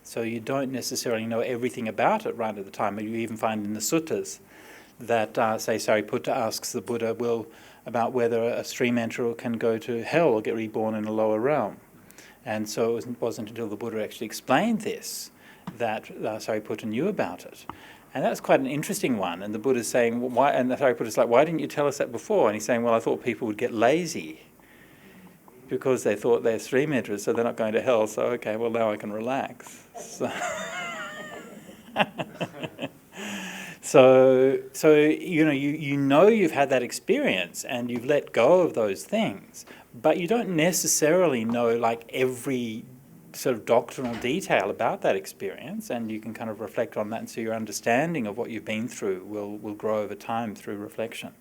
So you don't necessarily know everything about it right at the time. You even find in the suttas that, say, Sariputta asks the Buddha about whether a stream enterer can go to hell or get reborn in a lower realm. And so it wasn't until the Buddha actually explained this that Sariputta knew about it. And that's quite an interesting one. And the Buddha's saying, well, why? And the Sariputta's like, why didn't you tell us that before? And he's saying, well, I thought people would get lazy because they thought they're stream enterers, so they're not going to hell. So, okay, well, now I can relax. So you know you've had that experience and you've let go of those things, but you don't necessarily know like every sort of doctrinal detail about that experience, and you can kind of reflect on that, and so your understanding of what you've been through will grow over time through reflection.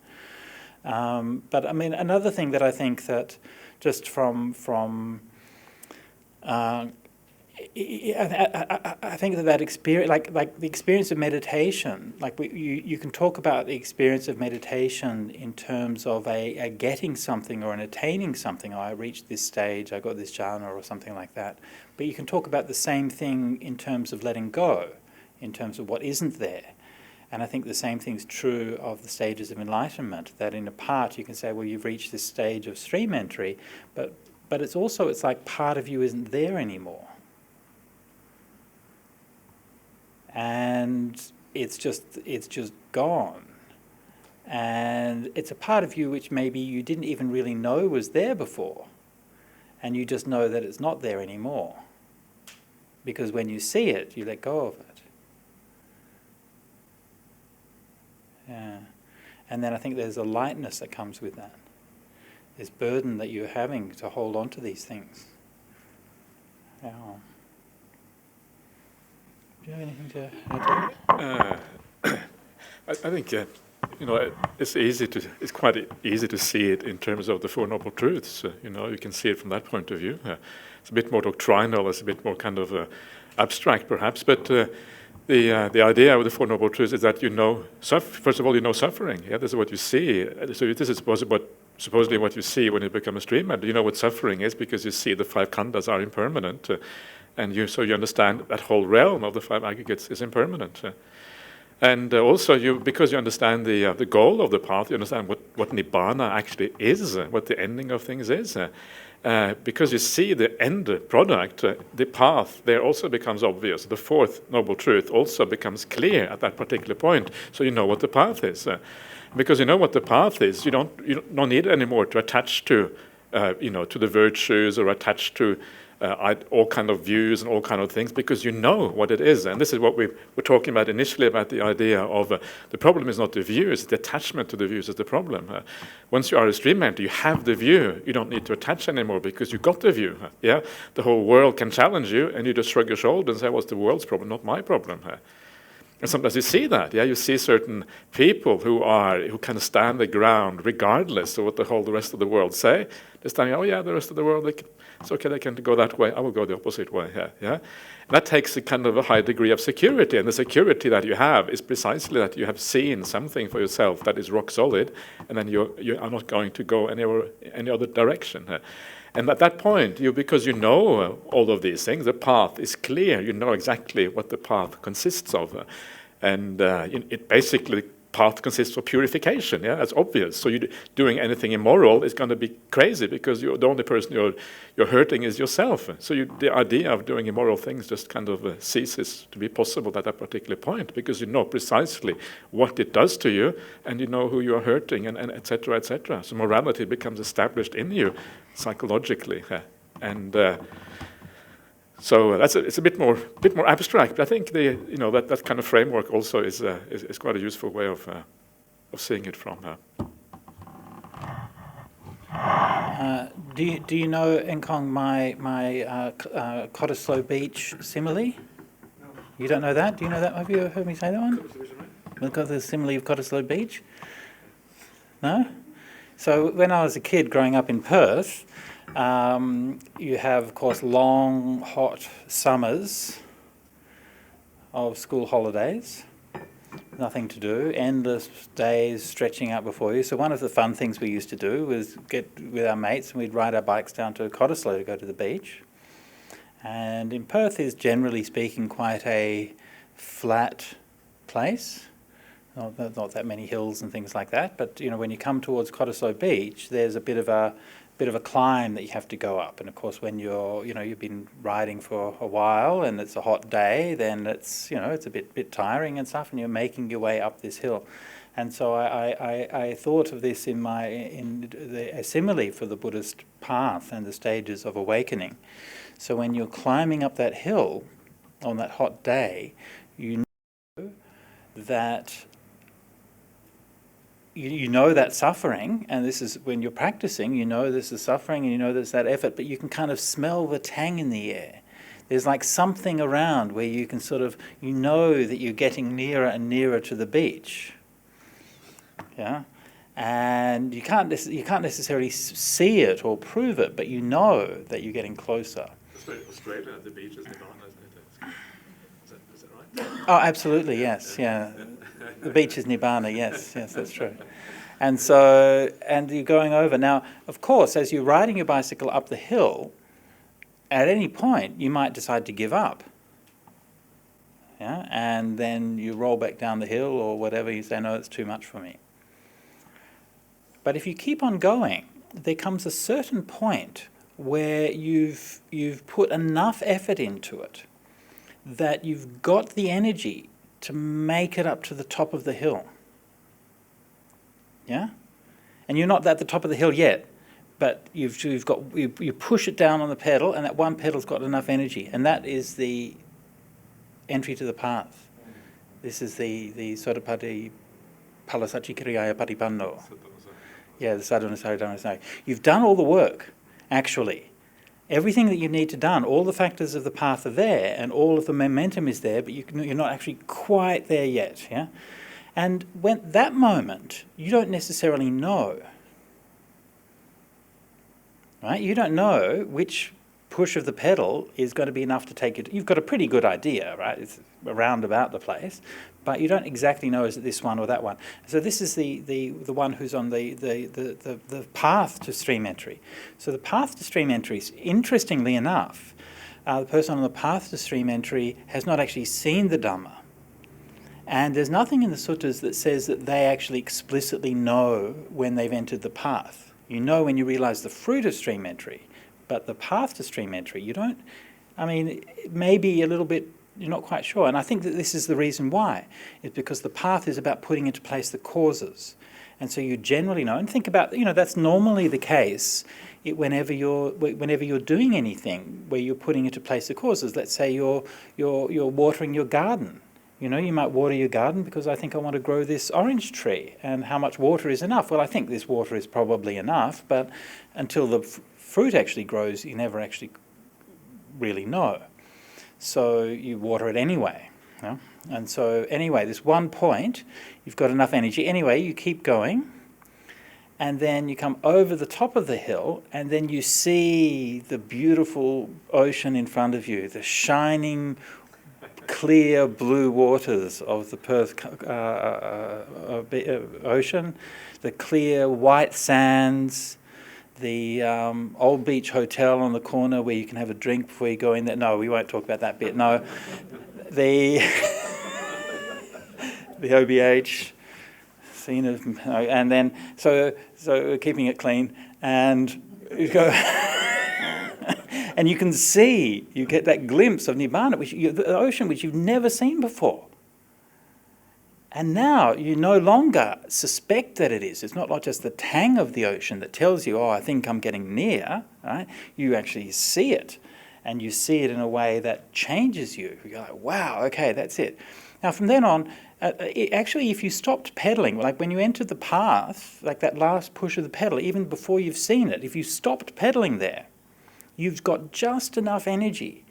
But I mean, another thing that I think that just from I think that experience, like the experience of meditation, like you can talk about the experience of meditation in terms of a getting something or an attaining something. Oh, I reached this stage, I got this jhana or something like that. But you can talk about the same thing in terms of letting go, in terms of what isn't there. And I think the same thing's true of the stages of enlightenment, that in a part you can say, well, you've reached this stage of stream entry, but it's like part of you isn't there anymore. And it's just gone. And it's a part of you which maybe you didn't even really know was there before. And you just know that it's not there anymore. Because when you see it, you let go of it. Yeah. And then I think there's a lightness that comes with that. This burden that you're having to hold on to these things. Yeah. Do you have anything to add to that? I think it's quite easy to see it in terms of the Four Noble Truths. You can see it from that point of view. It's a bit more doctrinal, it's a bit more kind of abstract perhaps, but the idea of the Four Noble Truths is that first of all, you know suffering. Yeah, this is what you see. So this is supposedly what you see when you become a stream enterer. You know what suffering is because you see the five khandhas are impermanent. So you understand that whole realm of the five aggregates is impermanent. And also, because you understand the goal of the path, you understand what nibbana actually is, what the ending of things is. Because you see the end product, the path there also becomes obvious. The fourth noble truth also becomes clear at that particular point. So you know what the path is. Because you know what the path is, you don't need anymore to attach to the virtues or attach to all kind of views and all kind of things, because you know what it is. And this is what we were talking about initially, about the idea of the problem is not the view, it's the attachment to the views is the problem. Once you are a stream enterer, you have the view, you don't need to attach anymore because you got the view. Yeah, the whole world can challenge you and you just shrug your shoulders and say, well, it's the world's problem, not my problem. And sometimes you see that, you see certain people who kind of stand their ground regardless of what the rest of the world say. They're standing, the rest of the world, it's okay, they can go that way, I will go the opposite way. Yeah. And that takes a kind of a high degree of security, and the security that you have is precisely that you have seen something for yourself that is rock solid, and then you are not going to go any other direction. And at that point, because you know all of these things, the path is clear. You know exactly what the path consists of. And it basically, path consists of purification. Yeah, that's obvious. So doing anything immoral is going to be crazy, because the only person you're hurting is yourself. So the idea of doing immoral things just kind of ceases to be possible at that particular point, because you know precisely what it does to you, and you know who you are hurting, and et cetera, et cetera. So morality becomes established in you psychologically, and so it's a bit more abstract. But I think that kind of framework also is quite a useful way of seeing it from. Do you know, Enkong, my Cottesloe Beach simile? No. You don't know that? Do you know that? Have you heard me say that one? We've got the simile of Cottesloe Beach. No? So when I was a kid growing up in Perth, you have, of course, long, hot summers of school holidays, nothing to do, endless days stretching out before you. So one of the fun things we used to do was get with our mates and we'd ride our bikes down to Cottesloe to go to the beach. And in Perth is, generally speaking, quite a flat place. Not that many hills and things like that, but when you come towards Cottesloe Beach, there's a bit of a climb that you have to go up. And of course, when you've been riding for a while and it's a hot day, then it's a bit tiring and stuff, and you're making your way up this hill. And so I thought of this in a simile for the Buddhist path and the stages of awakening. So when you're climbing up that hill on that hot day, you know that you know that suffering, and this is when you're practicing, this is suffering, and there's that effort, but you can kind of smell the tang in the air. There's like something around where you can sort of, that you're getting nearer and nearer to the beach. Yeah? And you can't necessarily see it or prove it, but you know that you're getting closer. Australia, the beach is nirvana, isn't it? Is that right? Oh, absolutely, yes, yeah. The beach is Nibbana, yes, that's true. And so, and you're going over. Now, of course, as you're riding your bicycle up the hill, at any point you might decide to give up. Yeah, and then you roll back down the hill or whatever, you say, no, it's too much for me. But if you keep on going, there comes a certain point where you've put enough effort into it that you've got the energy to make it up to the top of the hill. Yeah? And you're not at the top of the hill yet, but you push it down on the pedal, and that one pedal's got enough energy, and that is the entry to the path. This is the Sodapati Palasachi Kiriyaya Patipanno. Yeah, the Sadhana Saridana. You've done all the work, actually. Everything that you need to done, all the factors of the path are there, and all of the momentum is there, but you're not actually quite there yet. Yeah, and when that moment, you don't necessarily know. Right? You don't know which push of the pedal is going to be enough to take it. You've got a pretty good idea, right? It's around about the place, but you don't exactly know, is it this one or that one. So this is the one who's on the path to stream entry. So the path to stream entry, interestingly enough, the person on the path to stream entry has not actually seen the Dhamma. And there's nothing in the suttas that says that they actually explicitly know when they've entered the path. You know when you realise the fruit of stream entry, but the path to stream entry, you don't. I mean, maybe a little bit, you're not quite sure. And I think that this is the reason why. It's because the path is about putting into place the causes. And so you generally know, and think about, that's normally the case whenever you're doing anything where you're putting into place the causes. Let's say you're watering your garden. You might water your garden because I think I want to grow this orange tree, and how much water is enough? Well, I think this water is probably enough, but until the fruit actually grows, you never actually really know. So you water it anyway. Yeah? And so anyway, this one point, you've got enough energy. Anyway, you keep going, and then you come over the top of the hill, and then you see the beautiful ocean in front of you, the shining clear blue waters of the Perth ocean, the clear white sands, the old beach hotel on the corner where you can have a drink before you go in there. No, we won't talk about that bit. No, the the OBH scene of, and then so keeping it clean, and you go. And you can see, you get that glimpse of Nibbana, the ocean which you've never seen before. And now you no longer suspect that it is. It's not like just the tang of the ocean that tells you, oh, I think I'm getting near. Right? You actually see it. And you see it in a way that changes you. You're like, wow, okay, that's it. Now from then on, actually if you stopped pedaling, like when you entered the path, like that last push of the pedal, even before you've seen it, if you stopped pedaling there, you've got just enough energy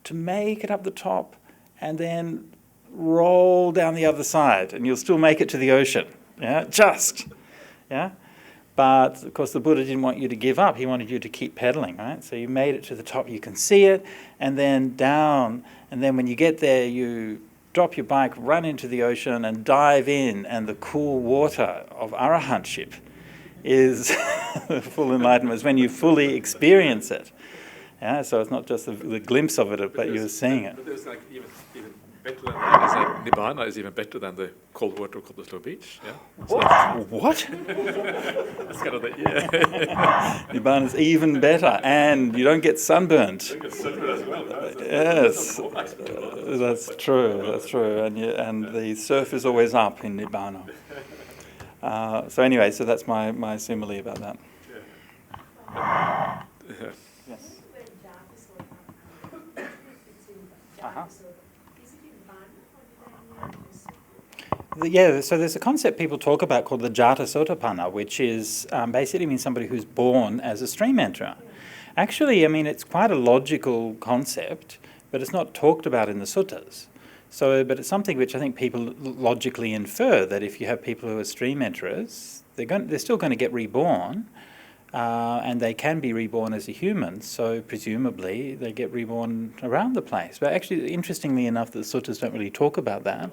to make it up the top and then roll down the other side, and you'll still make it to the ocean. Yeah, just. Yeah, but of course the Buddha didn't want you to give up. He wanted you to keep pedaling, right? So you made it to the top. You can see it, and then down, and then when you get there, you drop your bike, run into the ocean, and dive in, and the cool water of arahantship is full enlightenment. Is when you fully experience it. Yeah, so it's not just the glimpse of it, but you're seeing it. But there's like even better than that. It's like Nibbana is even better than the cold water of the slow beach. Yeah. What? That's kind of the, yeah. Nibbana is even better, and you don't get sunburnt. You get sunburned as well. Right? Yes, that's true. That's true, and the surf is always up in Nibbana. So anyway, so that's my simile about that. Yeah. Yes. Yeah, so there's a concept people talk about called the Jata Sotapanna, which is basically means somebody who's born as a stream enterer. Actually, I mean, it's quite a logical concept, but it's not talked about in the suttas. So, but it's something which I think people logically infer that if you have people who are stream enterers, they're still going to get reborn, and they can be reborn as a human. So presumably they get reborn around the place. But actually, interestingly enough, the suttas don't really talk about that.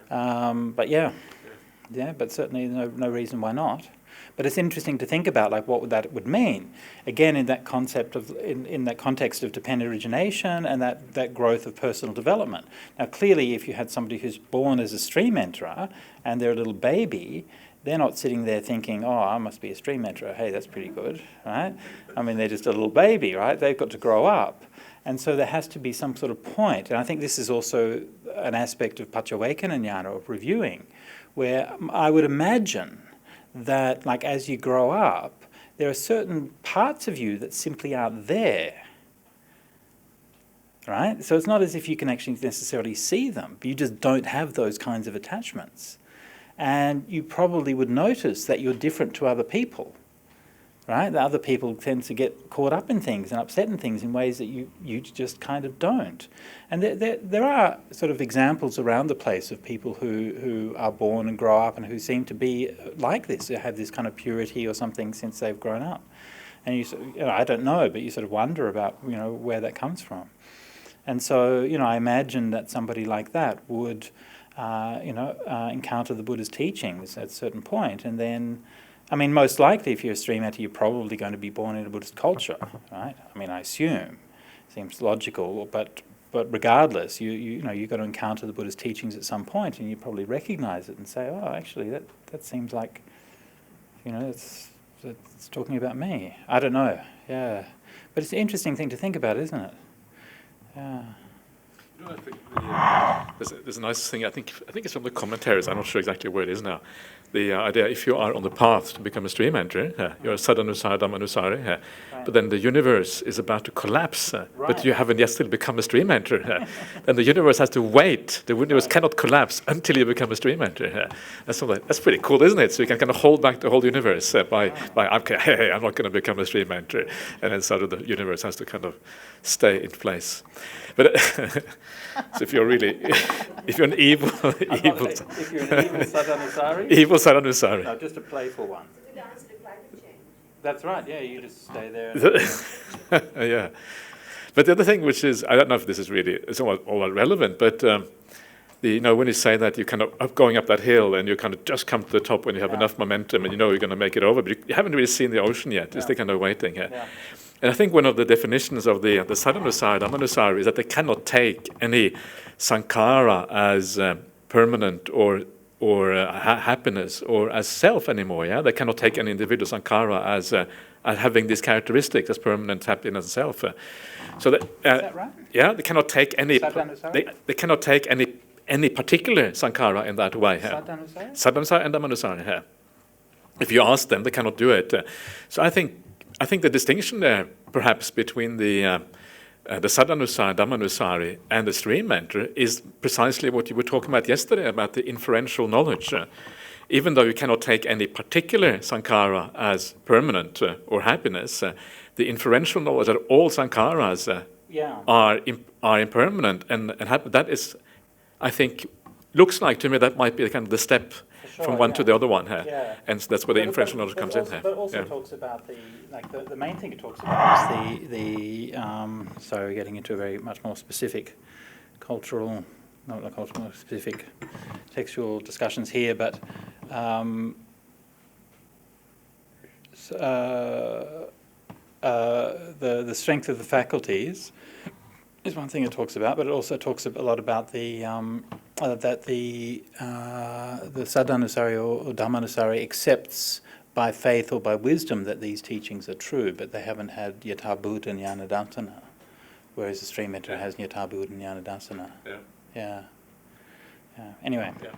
But yeah, but certainly no reason why not. But it's interesting to think about, like, what that would mean. Again, in that concept of, in that context of dependent origination and that growth of personal development. Now, clearly, if you had somebody who's born as a stream enterer and they're a little baby, they're not sitting there thinking, oh, I must be a stream enterer. Hey, that's pretty good, right? I mean, they're just a little baby, right? They've got to grow up. And so there has to be some sort of point. And I think this is also an aspect of Paccavekkhana Jnana, of reviewing, where I would imagine that, like, as you grow up, there are certain parts of you that simply aren't there, right? So it's not as if you can actually necessarily see them, but you just don't have those kinds of attachments. And you probably would notice that you're different to other people, right? The other people tend to get caught up in things and upset in things in ways that you just kind of don't. And there are sort of examples around the place of people who are born and grow up and who seem to be like this, who have this kind of purity or something since they've grown up. And I don't know, but you sort of wonder about, where that comes from. And so, I imagine that somebody like that would, encounter the Buddha's teachings at a certain point, and then, I mean, most likely, if you're a stream enterer, you're probably going to be born in a Buddhist culture, right? I mean, I assume, seems logical, but regardless, you're going to encounter the Buddha's teachings at some point, and you probably recognise it and say, oh, actually, that seems like, it's talking about me. I don't know, yeah, but it's an interesting thing to think about, isn't it? Yeah. I think there's a nice thing. I think it's from the commentaries. I'm not sure exactly where it is now. The idea, if you are on the path to become a stream enterer, you're a sadhanusara, dhammanusara, right. But then the universe is about to collapse, but you haven't yet still become a stream enterer. Then the universe has to wait. The universe cannot collapse until you become a stream enterer. That's pretty cool, isn't it? So you can kind of hold back the whole universe by okay, hey, I'm not going to become a stream enterer, and then sort of the universe has to kind of stay in place. But so if you're an evil if you're an evil sadhanusari, sadhanusari. No, just a playful one. That's right. Yeah, you just stay there. Yeah, but the other thing, which is, I don't know if this is really, it's all relevant, but when you say that you kind of up going up that hill and you kind of just come to the top when you have enough momentum and you know you're going to make it over, but you haven't really seen the ocean yet. It's the kind of waiting here. Yeah. And I think one of the definitions of the Sadhanusari, Dhammanusari, is that they cannot take any sankhara as permanent or happiness or as self anymore. Yeah, they cannot take any individual sankhara as having these characteristics as permanent happiness and self. So that, is that right? Yeah, they cannot take any. They cannot take any particular sankhara in that way. Sadhanusari? Sadhanusari and Dhammanusari. Yeah. If you ask them, they cannot do it. So I think the distinction there, perhaps, between the Sadhanusari, Dhammanusari, and the stream mentor is precisely what you were talking about yesterday, about the inferential knowledge. Even though you cannot take any particular sankhara as permanent or happiness, the inferential knowledge that all sankharas are impermanent and happen, that is, I think, looks like to me that might be kind of the step from one to the other one here. Yeah. And so that's where the inferential knowledge comes in here. But also talks about the main thing it talks about is the so getting into a very much more specific specific textual discussions here, but the strength of the faculties is one thing it talks about, but it also talks a lot about the that the Sadhanusari or Dhammanusari accepts by faith or by wisdom that these teachings are true, but they haven't had yathabhuta and jnana-darsana, whereas the stream mentor has yathabhuta and jnana-darsana. Yeah. Anyway. Yeah.